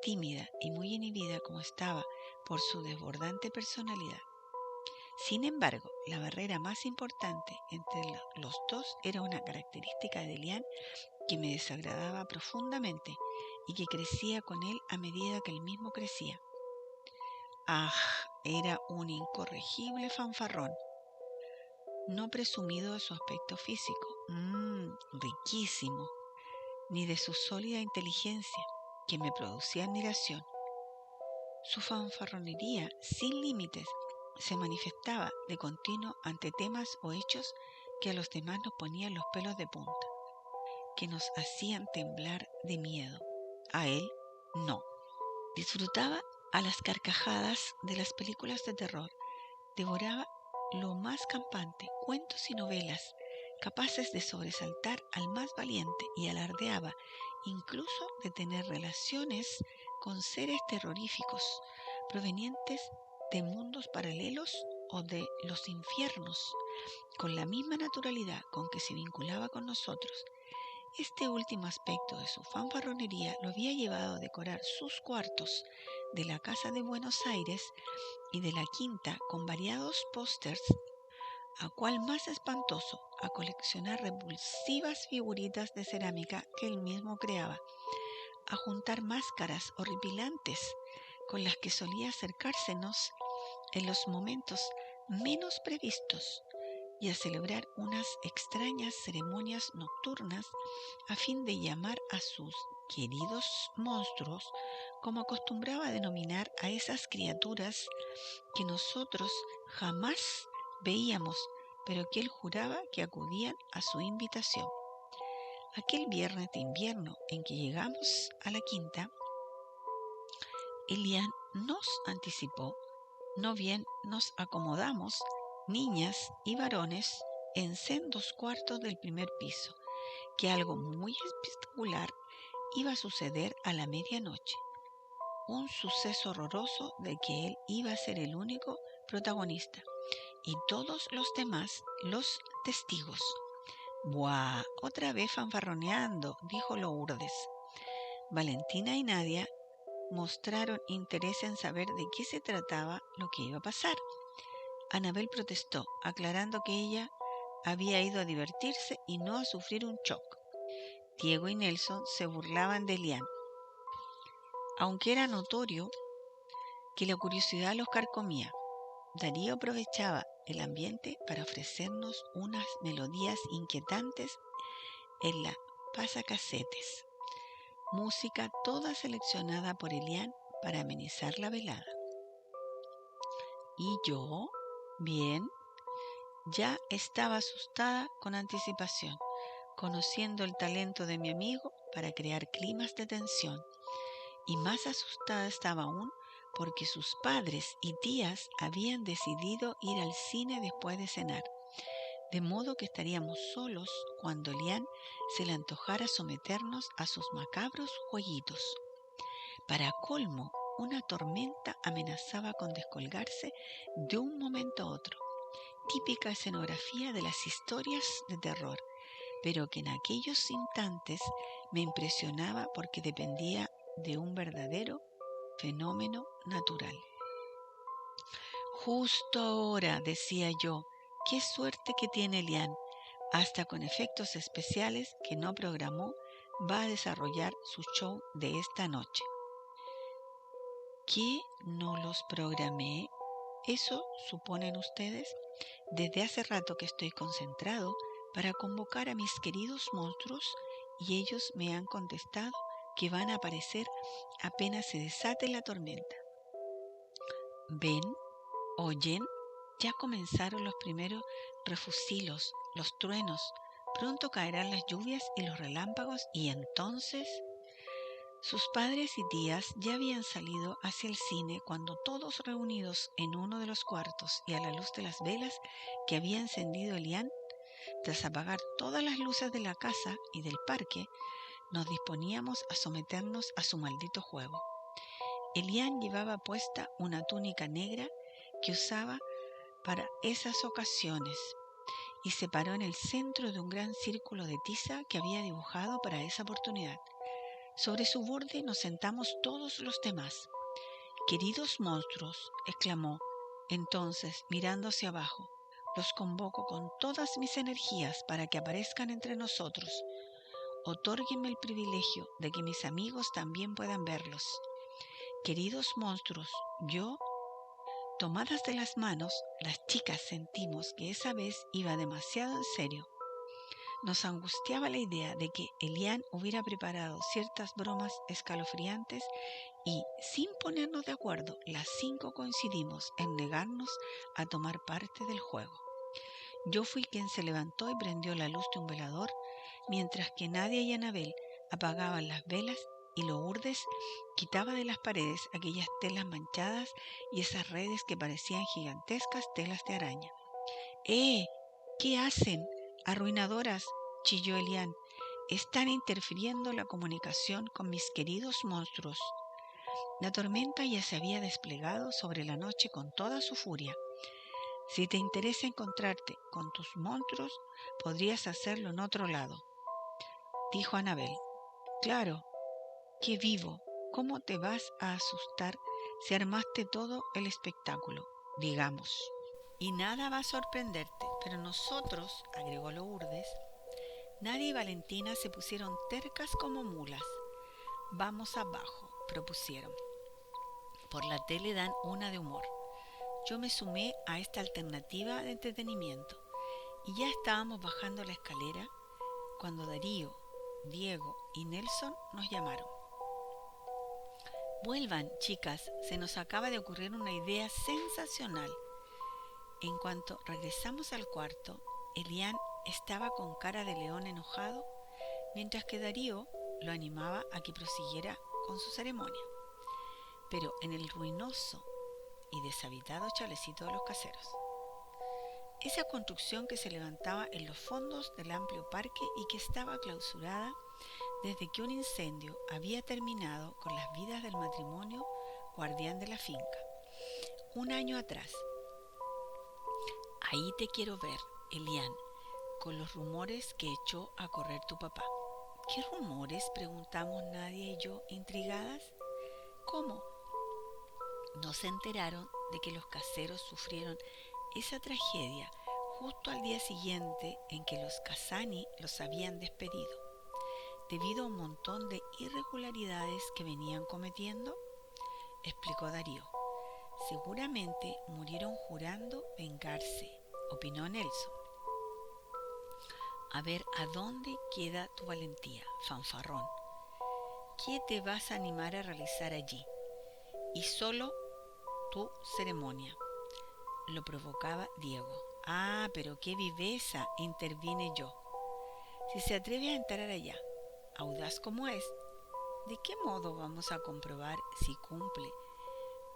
[SPEAKER 1] tímida y muy inhibida como estaba por su desbordante personalidad. Sin embargo, la barrera más importante entre los dos era una característica de Elian que me desagradaba profundamente y que crecía con él a medida que él mismo crecía. ¡Ah! Era un incorregible fanfarrón. No presumido de su aspecto físico, riquísimo, ni de su sólida inteligencia, que me producía admiración. Su fanfarronería, sin límites, se manifestaba de continuo ante temas o hechos que a los demás nos ponían los pelos de punta, que nos hacían temblar de miedo. A él, no. Disfrutaba a las carcajadas de las películas de terror, devoraba lo más campante, cuentos y novelas, capaces de sobresaltar al más valiente, y alardeaba incluso de tener relaciones con seres terroríficos, provenientes de mundos paralelos o de los infiernos, con la misma naturalidad con que se vinculaba con nosotros. Este último aspecto de su fanfarronería lo había llevado a decorar sus cuartos de la Casa de Buenos Aires y de la Quinta con variados pósters, a cual más espantoso, a coleccionar repulsivas figuritas de cerámica que él mismo creaba, a juntar máscaras horripilantes con las que solía acercársenos en los momentos menos previstos, y a celebrar unas extrañas ceremonias nocturnas a fin de llamar a sus queridos monstruos, como acostumbraba a denominar a esas criaturas que nosotros jamás veíamos, pero que él juraba que acudían a su invitación. Aquel viernes de invierno en que llegamos a la Quinta, Elian nos anticipó, no bien nos acomodamos, niñas y varones, en sendos cuartos del primer piso, que algo muy espectacular iba a suceder a la medianoche, un suceso horroroso de que él iba a ser el único protagonista y todos los demás los testigos. ¡Buah! Otra vez fanfarroneando, dijo Lourdes. Valentina y Nadia mostraron interés en saber de qué se trataba lo que iba a pasar. Anabel protestó, aclarando que ella había ido a divertirse y no a sufrir un shock. Diego y Nelson se burlaban de Elian, aunque era notorio que la curiosidad los carcomía. Darío aprovechaba el ambiente para ofrecernos unas melodías inquietantes en la pasacasetes, música toda seleccionada por Elian para amenizar la velada. ¿Y yo? Bien. Ya estaba asustada con anticipación, conociendo el talento de mi amigo para crear climas de tensión, y más asustada estaba aún porque sus padres y tías habían decidido ir al cine después de cenar, de modo que estaríamos solos cuando Elian se le antojara someternos a sus macabros jueguitos. Para colmo, una tormenta amenazaba con descolgarse de un momento a otro, típica escenografía de las historias de terror, pero que en aquellos instantes me impresionaba porque dependía de un verdadero fenómeno natural. Justo ahora, decía yo, qué suerte que tiene Elian, hasta con efectos especiales que no programó, va a desarrollar su show de esta noche. ¿Qué no los programé? ¿Eso suponen ustedes? Desde hace rato que estoy concentrado para convocar a mis queridos monstruos y ellos me han contestado que van a aparecer apenas se desate la tormenta. ¿Ven? ¿Oyen? Ya comenzaron los primeros refusilos los truenos, pronto caerán las lluvias y los relámpagos, y entonces sus padres y tías ya habían salido hacia el cine cuando todos reunidos en uno de los cuartos y a la luz de las velas que había encendido Elian, tras apagar todas las luces de la casa y del parque, nos disponíamos a someternos a su maldito juego. Elian llevaba puesta una túnica negra que usaba para esas ocasiones y se paró en el centro de un gran círculo de tiza que había dibujado para esa oportunidad. Sobre su borde nos sentamos todos los demás. «Queridos monstruos», exclamó, entonces, mirando hacia abajo, «los convoco con todas mis energías para que aparezcan entre nosotros. Otórguenme el privilegio de que mis amigos también puedan verlos. Queridos monstruos, yo...». Tomadas de las manos, las chicas sentimos que esa vez iba demasiado en serio. Nos angustiaba la idea de que Elian hubiera preparado ciertas bromas escalofriantes y, sin ponernos de acuerdo, las 5 coincidimos en negarnos a tomar parte del juego. Yo fui quien se levantó y prendió la luz de un velador, mientras que Nadia y Anabel apagaban las velas y Lourdes quitaba de las paredes aquellas telas manchadas y esas redes que parecían gigantescas telas de araña. ¿Qué hacen? Arruinadoras, chilló Elian. Están interfiriendo la comunicación con mis queridos monstruos. La tormenta ya se había desplegado sobre la noche con toda su furia. Si te interesa encontrarte con tus monstruos, podrías hacerlo en otro lado, dijo Anabel. Claro, qué vivo. ¿Cómo te vas a asustar si armaste todo el espectáculo, digamos? Y nada va a sorprenderte, pero nosotros, agregó Lourdes, Nadia y Valentina se pusieron tercas como mulas. Vamos abajo, propusieron. Por la tele dan una de humor. Yo me sumé a esta alternativa de entretenimiento y ya estábamos bajando la escalera cuando Darío, Diego y Nelson nos llamaron. Vuelvan, chicas, se nos acaba de ocurrir una idea sensacional. En cuanto regresamos al cuarto, Elian estaba con cara de león enojado, mientras que Darío lo animaba a que prosiguiera con su ceremonia, pero en el ruinoso y deshabitado chalecito de los caseros. Esa construcción que se levantaba en los fondos del amplio parque y que estaba clausurada desde que un incendio había terminado con las vidas del matrimonio guardián de la finca, un año atrás. Ahí te quiero ver, Elian, con los rumores que echó a correr tu papá. ¿Qué rumores?, preguntamos Nadia y yo, intrigadas. ¿Cómo? ¿No se enteraron de que los caseros sufrieron esa tragedia justo al día siguiente en que los Casani los habían despedido, debido a un montón de irregularidades que venían cometiendo? Explicó Darío. Seguramente murieron jurando vengarse, opinó Nelson. A ver, ¿a dónde queda tu valentía, fanfarrón? ¿Qué te vas a animar a realizar allí? Y solo tu ceremonia, lo provocaba Diego. Ah, pero qué viveza, intervine yo. Si se atreve a entrar allá, audaz como es, ¿de qué modo vamos a comprobar si cumple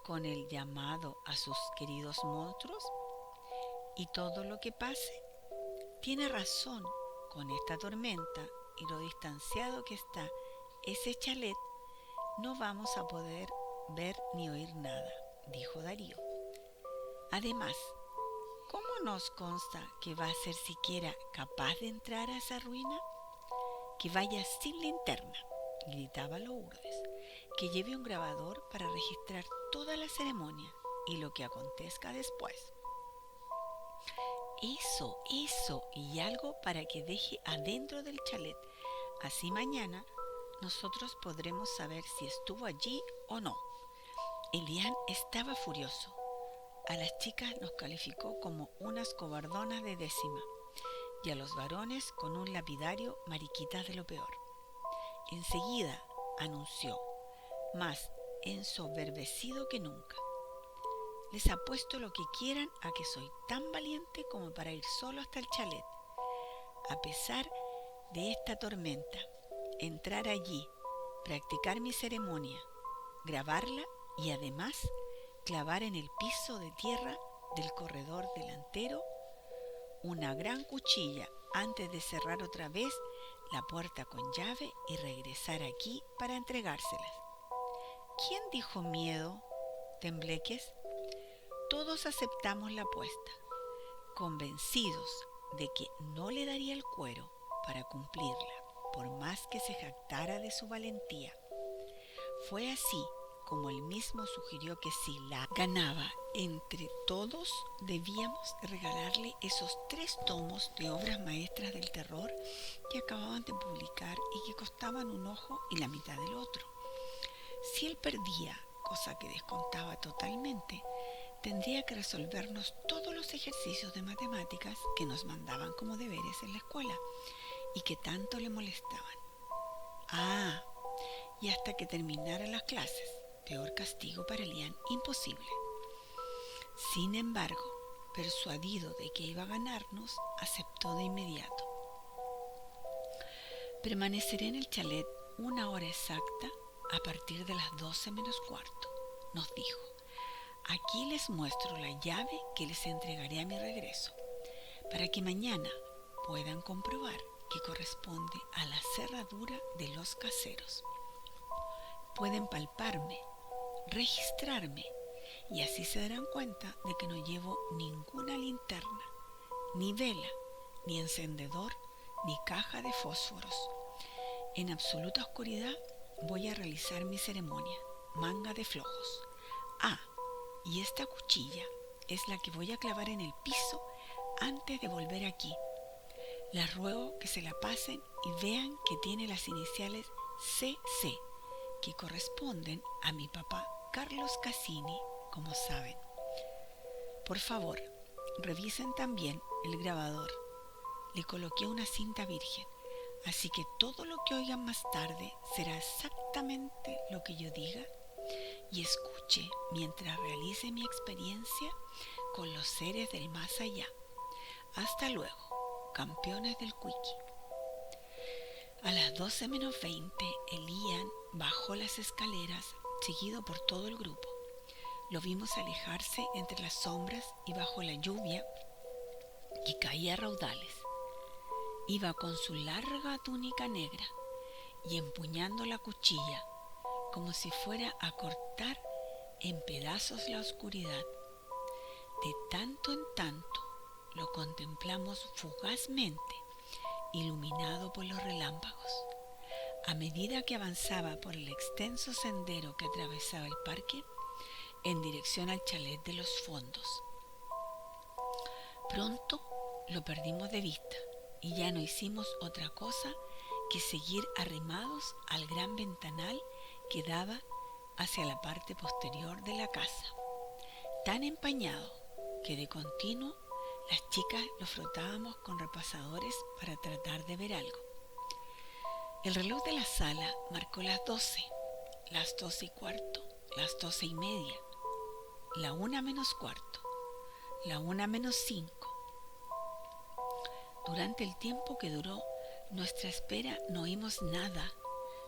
[SPEAKER 1] con el llamado a sus queridos monstruos? Y todo lo que pase, tiene razón, con esta tormenta y lo distanciado que está ese chalet, no vamos a poder ver ni oír nada, dijo Darío. Además, ¿cómo nos consta que va a ser siquiera capaz de entrar a esa ruina? Que vaya sin linterna, gritaba Lourdes, que lleve un grabador para registrar toda la ceremonia y lo que acontezca después. Eso, y algo para que deje adentro del chalet. Así mañana nosotros podremos saber si estuvo allí o no. Elian estaba furioso. A las chicas nos calificó como unas cobardonas de décima y a los varones con un lapidario mariquitas de lo peor. Enseguida anunció, más ensoberbecido que nunca: les apuesto lo que quieran a que soy tan valiente como para ir solo hasta el chalet. a pesar de esta tormenta, entrar allí, practicar mi ceremonia, grabarla y además clavar en el piso de tierra del corredor delantero una gran cuchilla antes de cerrar otra vez la puerta con llave y regresar aquí para entregárselas. ¿Quién dijo miedo, tembleques? Todos aceptamos la apuesta, convencidos de que no le daría el cuero para cumplirla, por más que se jactara de su valentía. Fue así como él mismo sugirió que si la ganaba entre todos, debíamos regalarle esos 3 tomos de obras maestras del terror que acababan de publicar y que costaban un ojo y la mitad del otro. Si él perdía, cosa que descontaba totalmente, tendría que resolvernos todos los ejercicios de matemáticas que nos mandaban como deberes en la escuela y que tanto le molestaban. Y hasta que terminaran las clases, peor castigo para Elian imposible. Sin embargo, persuadido de que iba a ganarnos, aceptó de inmediato. Permaneceré en el chalet 1 hora exacta a partir de las 12 menos cuarto, nos dijo. Aquí les muestro la llave que les entregaré a mi regreso, para que mañana puedan comprobar que corresponde a la cerradura de los caseros. Pueden palparme, registrarme, y así se darán cuenta de que no llevo ninguna linterna, ni vela, ni encendedor, ni caja de fósforos. En absoluta oscuridad voy a realizar mi ceremonia, manga de flojos. Y esta cuchilla es la que voy a clavar en el piso antes de volver aquí. Les ruego que se la pasen y vean que tiene las iniciales CC, que corresponden a mi papá Carlos Cassini, como saben. Por favor, revisen también el grabador. Le coloqué una cinta virgen, así que todo lo que oigan más tarde será exactamente lo que yo diga, y escuche mientras realice mi experiencia con los seres del más allá. Hasta luego, campeones del Quickie. A las 12 menos 20, Elian bajó las escaleras, seguido por todo el grupo. Lo vimos alejarse entre las sombras y bajo la lluvia que caía a raudales. Iba con su larga túnica negra y empuñando la cuchilla, como si fuera a cortar en pedazos la oscuridad. De tanto en tanto lo contemplamos fugazmente, iluminado por los relámpagos. A medida que avanzaba por el extenso sendero que atravesaba el parque, en dirección al chalet de los fondos. Pronto lo perdimos de vista y ya no hicimos otra cosa que seguir arrimados al gran ventanal que daba hacia la parte posterior de la casa, tan empañado que de continuo las chicas lo frotábamos con repasadores para tratar de ver algo. El reloj de la sala marcó las 12, las 12 y cuarto, las 12 y media, la 1 menos cuarto, la 1 menos 5. Durante el tiempo que duró nuestra espera no oímos nada,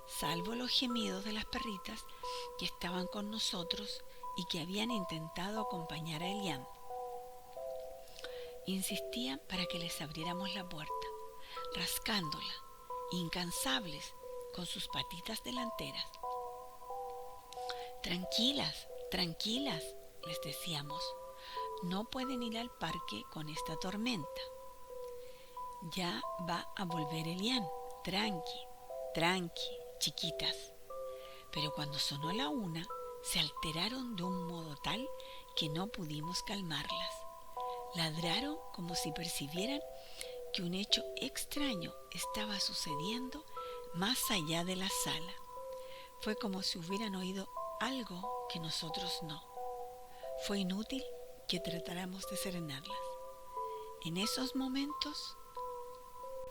[SPEAKER 1] salvo los gemidos de las perritas que estaban con nosotros y que habían intentado acompañar a Elian. Insistían para que les abriéramos la puerta, rascándola, incansables con sus patitas delanteras. Tranquilas, tranquilas, les decíamos, no pueden ir al parque con esta tormenta. Ya va a volver Elian, tranqui, tranqui, chiquitas. Pero cuando sonó la 1, se alteraron de un modo tal que no pudimos calmarlas. Ladraron como si percibieran que un hecho extraño estaba sucediendo más allá de la sala. Fue como si hubieran oído algo que nosotros no. Fue inútil que tratáramos de serenarlas. En esos momentos,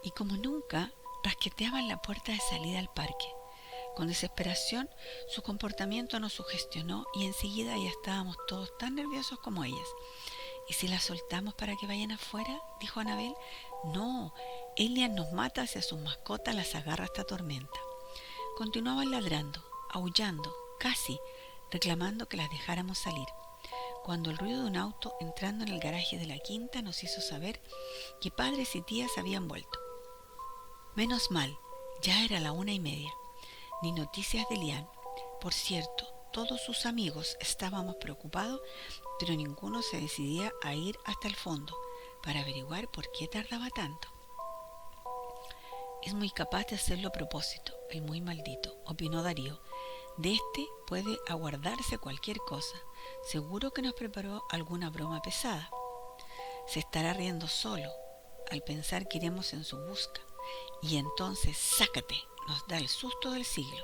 [SPEAKER 1] y como nunca, rasqueteaban la puerta de salida al parque. Con desesperación, su comportamiento nos sugestionó y enseguida ya estábamos todos tan nerviosos como ellas. ¿Y si las soltamos para que vayan afuera?, dijo Anabel. No, Elian nos mata hacia sus mascotas, las agarra esta tormenta. Continuaban ladrando, aullando, casi reclamando que las dejáramos salir, cuando el ruido de un auto entrando en el garaje de la quinta nos hizo saber que padres y tías habían vuelto. Menos mal, ya era la 1:30. Ni noticias de Elian. Por cierto, todos sus amigos estábamos preocupados, pero ninguno se decidía a ir hasta el fondo para averiguar por qué tardaba tanto. Es muy capaz de hacerlo a propósito, el muy maldito, opinó Darío. De este puede aguardarse cualquier cosa. Seguro que nos preparó alguna broma pesada. Se estará riendo solo al pensar que iremos en su busca. Y entonces, ¡sácate!, nos da el susto del siglo.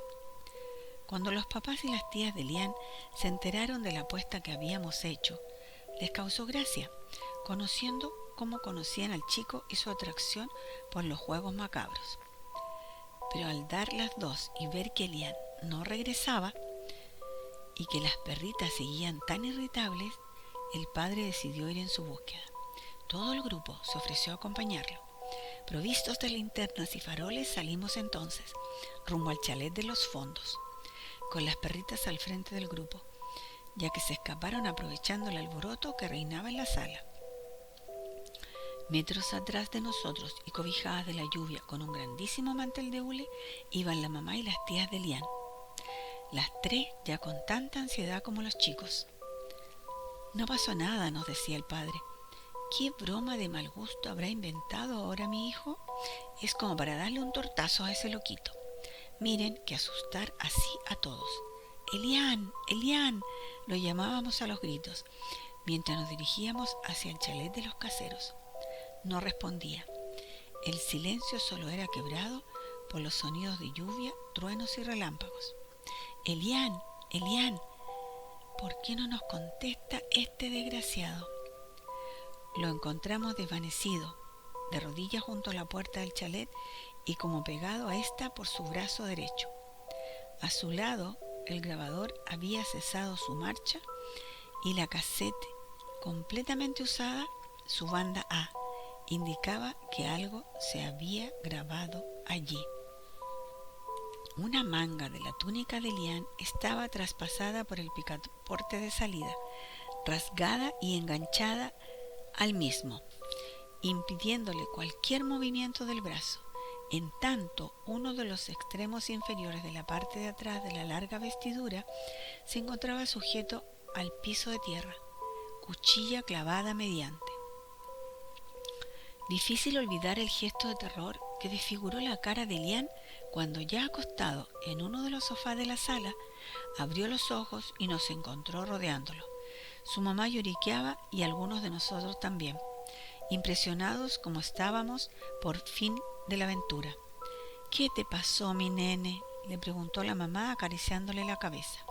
[SPEAKER 1] Cuando los papás y las tías de Elian se enteraron de la apuesta que habíamos hecho, les causó gracia, conociendo cómo conocían al chico y su atracción por los juegos macabros. Pero al dar las 2 y ver que Elian no regresaba y que las perritas seguían tan irritables, el padre decidió ir en su búsqueda. Todo el grupo se ofreció a acompañarlo. Provistos de linternas y faroles, salimos entonces rumbo al chalet de los fondos, con las perritas al frente del grupo, ya que se escaparon aprovechando el alboroto que reinaba en la sala. Metros atrás de nosotros y cobijadas de la lluvia con un grandísimo mantel de hule, iban la mamá y las tías de Elian, las 3 ya con tanta ansiedad como los chicos. No pasó nada, nos decía el padre. ¿Qué broma de mal gusto habrá inventado ahora mi hijo? Es como para darle un tortazo a ese loquito. Miren que asustar así a todos. ¡Elian! ¡Elian!, lo llamábamos a los gritos, mientras nos dirigíamos hacia el chalet de los caseros. No respondía. El silencio solo era quebrado por los sonidos de lluvia, truenos y relámpagos. ¡Elian! ¡Elian! ¿Por qué no nos contesta este desgraciado? Lo encontramos desvanecido, de rodillas junto a la puerta del chalet y como pegado a esta por su brazo derecho. A su lado, el grabador había cesado su marcha y la casete, completamente usada, su banda A, indicaba que algo se había grabado allí. Una manga de la túnica de Elian estaba traspasada por el picaporte de salida, rasgada y enganchada al mismo, impidiéndole cualquier movimiento del brazo. En tanto, uno de los extremos inferiores de la parte de atrás de la larga vestidura se encontraba sujeto al piso de tierra, cuchilla clavada mediante. Difícil olvidar el gesto de terror que desfiguró la cara de Elian cuando, ya acostado en uno de los sofás de la sala, abrió los ojos y nos encontró rodeándolo. Su mamá lloriqueaba y algunos de nosotros también, impresionados como estábamos por fin de la aventura. ¿Qué te pasó, mi nene?, le preguntó la mamá acariciándole la cabeza.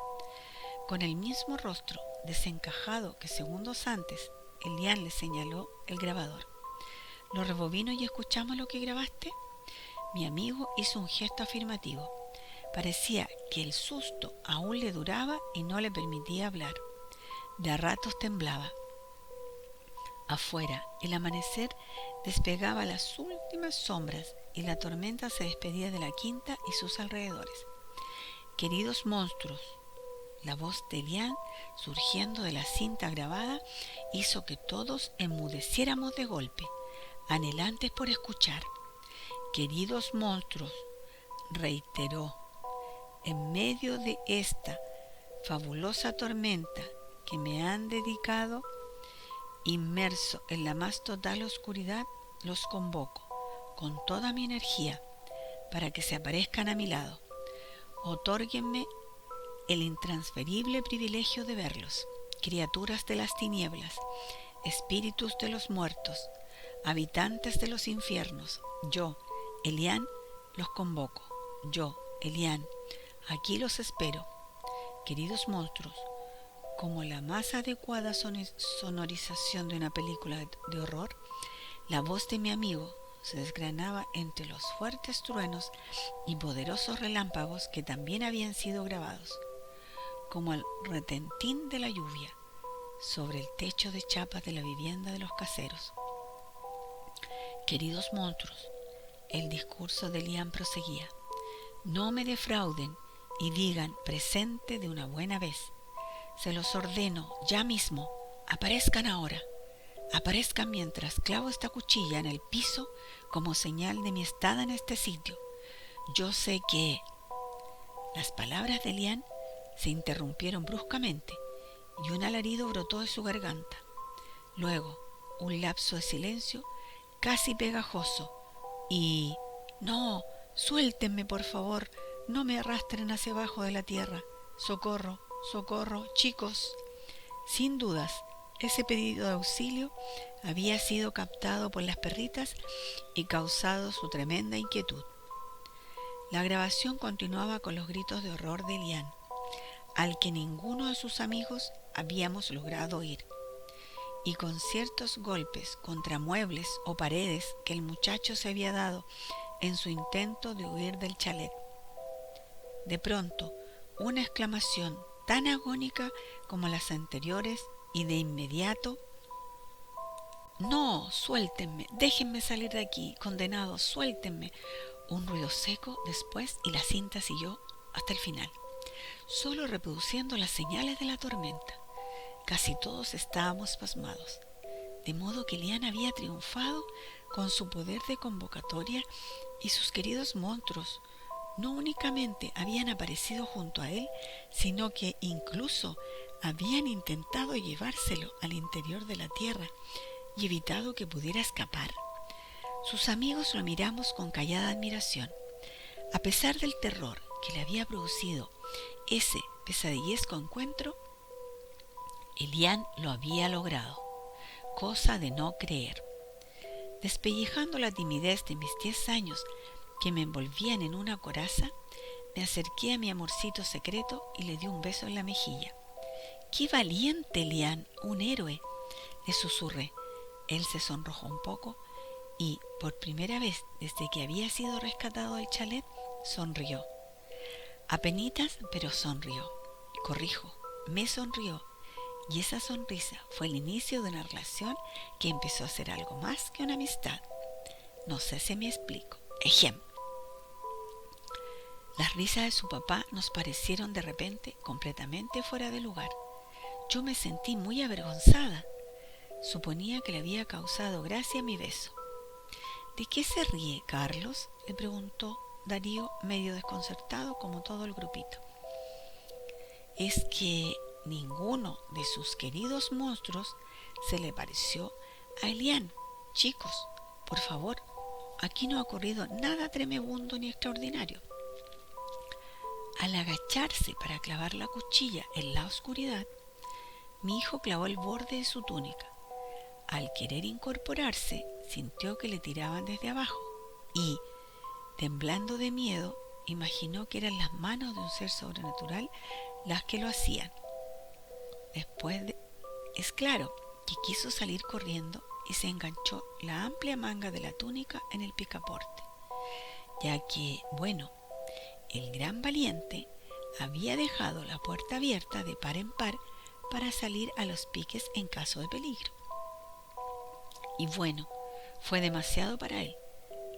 [SPEAKER 1] Con el mismo rostro desencajado que segundos antes, Elian le señaló el grabador. ¿Lo rebobino y escuchamos lo que grabaste? Mi amigo hizo un gesto afirmativo. Parecía que el susto aún le duraba y no le permitía hablar. De a ratos temblaba. Afuera, el amanecer despegaba las últimas sombras y la tormenta se despedía de la quinta y sus alrededores. Queridos monstruos, la voz de Elian, surgiendo de la cinta grabada, hizo que todos enmudeciéramos de golpe, anhelantes por escuchar. Queridos monstruos, reiteró, en medio de esta fabulosa tormenta que me han dedicado, inmerso en la más total oscuridad, los convoco con toda mi energía para que se aparezcan a mi lado. Otórguenme el intransferible privilegio de verlos, criaturas de las tinieblas, espíritus de los muertos, habitantes de los infiernos. Yo, Elian, los convoco. Yo, Elian, aquí los espero. Queridos monstruos, como la más adecuada sonorización de una película de horror, la voz de mi amigo se desgranaba entre los fuertes truenos y poderosos relámpagos que también habían sido grabados, como el retentín de la lluvia sobre el techo de chapas de la vivienda de los caseros. Queridos monstruos, El discurso de Elián proseguía. No me defrauden y digan presente de una buena vez. Se los ordeno ya mismo. Aparezcan ahora. Aparezcan mientras clavo esta cuchilla en el piso como señal de mi estada en este sitio. Yo sé que... Las palabras de Elián se interrumpieron bruscamente y un alarido brotó de su garganta. Luego, un lapso de silencio casi pegajoso y... No, suéltenme por favor, no me arrastren hacia abajo de la tierra. Socorro, socorro, chicos. Sin dudas, ese pedido de auxilio había sido captado por las perritas y causado su tremenda inquietud. La grabación continuaba con los gritos de horror de Elián, al que ninguno de sus amigos habíamos logrado oír, y con ciertos golpes contra muebles o paredes que el muchacho se había dado en su intento de huir del chalet. De pronto, una exclamación tan agónica como las anteriores y de inmediato: «No, suéltenme, déjenme salir de aquí, condenados, suéltenme». Un ruido seco después y la cinta siguió hasta el final, solo reproduciendo las señales de la tormenta. Casi todos estábamos pasmados, de modo que Elián había triunfado con su poder de convocatoria y sus queridos monstruos no únicamente habían aparecido junto a él, sino que incluso habían intentado llevárselo al interior de la tierra y evitado que pudiera escapar. Sus amigos lo miramos con callada admiración. A pesar del terror que le había producido ese pesadillesco encuentro, Elián lo había logrado, cosa de no creer. Despellejando la timidez de mis 10 años que me envolvían en una coraza, me acerqué a mi amorcito secreto y le di un beso en la mejilla. ¡Qué valiente, Elián! ¡Un héroe!, le susurré. Él se sonrojó un poco y, por primera vez desde que había sido rescatado del chalet, sonrió. Apenitas, pero sonrió. Corrijo, me sonrió. Y esa sonrisa fue el inicio de una relación que empezó a ser algo más que una amistad. No sé si me explico. Ejemplo. Las risas de su papá nos parecieron de repente completamente fuera de lugar. Yo me sentí muy avergonzada. Suponía que le había causado gracia mi beso. ¿De qué se ríe, Carlos?, le preguntó Darío, medio desconcertado como todo el grupito. Es que ninguno de sus queridos monstruos se le pareció a Elián. Chicos, por favor, aquí no ha ocurrido nada tremebundo ni extraordinario. Al agacharse para clavar la cuchilla en la oscuridad, mi hijo clavó el borde de su túnica. Al querer incorporarse, sintió que le tiraban desde abajo y, temblando de miedo, imaginó que eran las manos de un ser sobrenatural las que lo hacían. Es claro que quiso salir corriendo y se enganchó la amplia manga de la túnica en el picaporte, ya que, bueno, el gran valiente había dejado la puerta abierta de par en par para salir a los piques en caso de peligro. Y bueno, fue demasiado para él.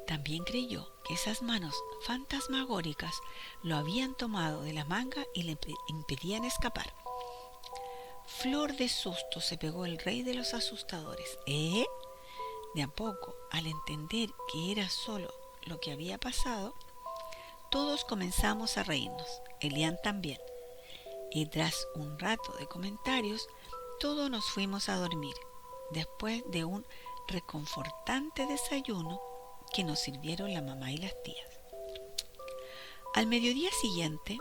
[SPEAKER 1] También creyó que esas manos fantasmagóricas lo habían tomado de la manga y le impedían escapar. Flor de susto se pegó el rey de los asustadores. ¿Eh? De a poco, al entender que era solo lo que había pasado, todos comenzamos a reírnos, Elián también. Y tras un rato de comentarios, todos nos fuimos a dormir, después de un reconfortante desayuno que nos sirvieron la mamá y las tías. Al mediodía siguiente,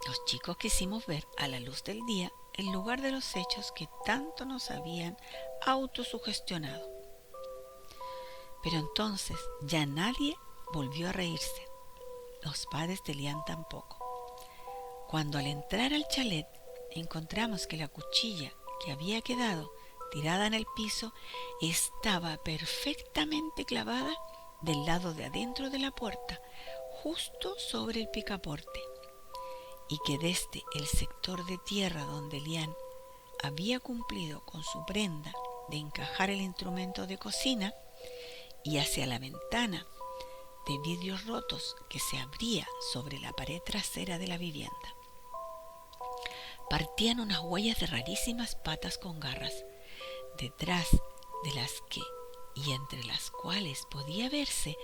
[SPEAKER 1] los chicos quisimos ver a la luz del día el lugar de los hechos que tanto nos habían autosugestionado. Pero entonces ya nadie volvió a reírse, los padres de Elián tampoco. Cuando al entrar al chalet encontramos que la cuchilla que había quedado tirada en el piso estaba perfectamente clavada del lado de adentro de la puerta, justo sobre el picaporte, y que desde el sector de tierra donde Elián había cumplido con su prenda de encajar el instrumento de cocina, y hacia la ventana de vidrios rotos que se abría sobre la pared trasera de la vivienda. Partían unas huellas de rarísimas patas con garras, detrás de las que y entre las cuales podía verse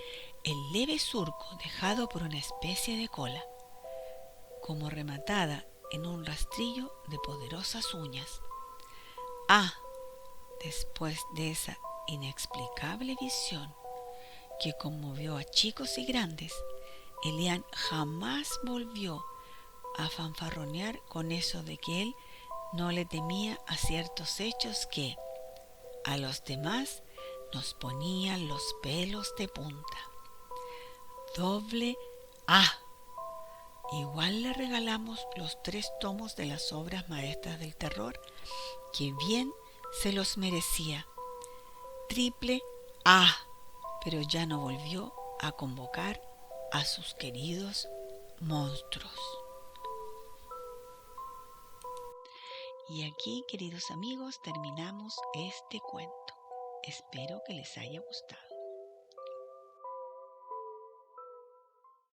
[SPEAKER 1] el leve surco dejado por una especie de cola, como rematada en un rastrillo de poderosas uñas. Ah, después de esa inexplicable visión que conmovió a chicos y grandes, Elian jamás volvió a fanfarronear con eso de que él no le temía a ciertos hechos que a los demás nos ponían los pelos de punta. Doble A. Igual le regalamos los 3 tomos de las obras maestras del terror, que bien se los merecía. Triple A. Pero ya no volvió a convocar a sus queridos monstruos. Y aquí, queridos amigos, terminamos este cuento. Espero que les haya gustado.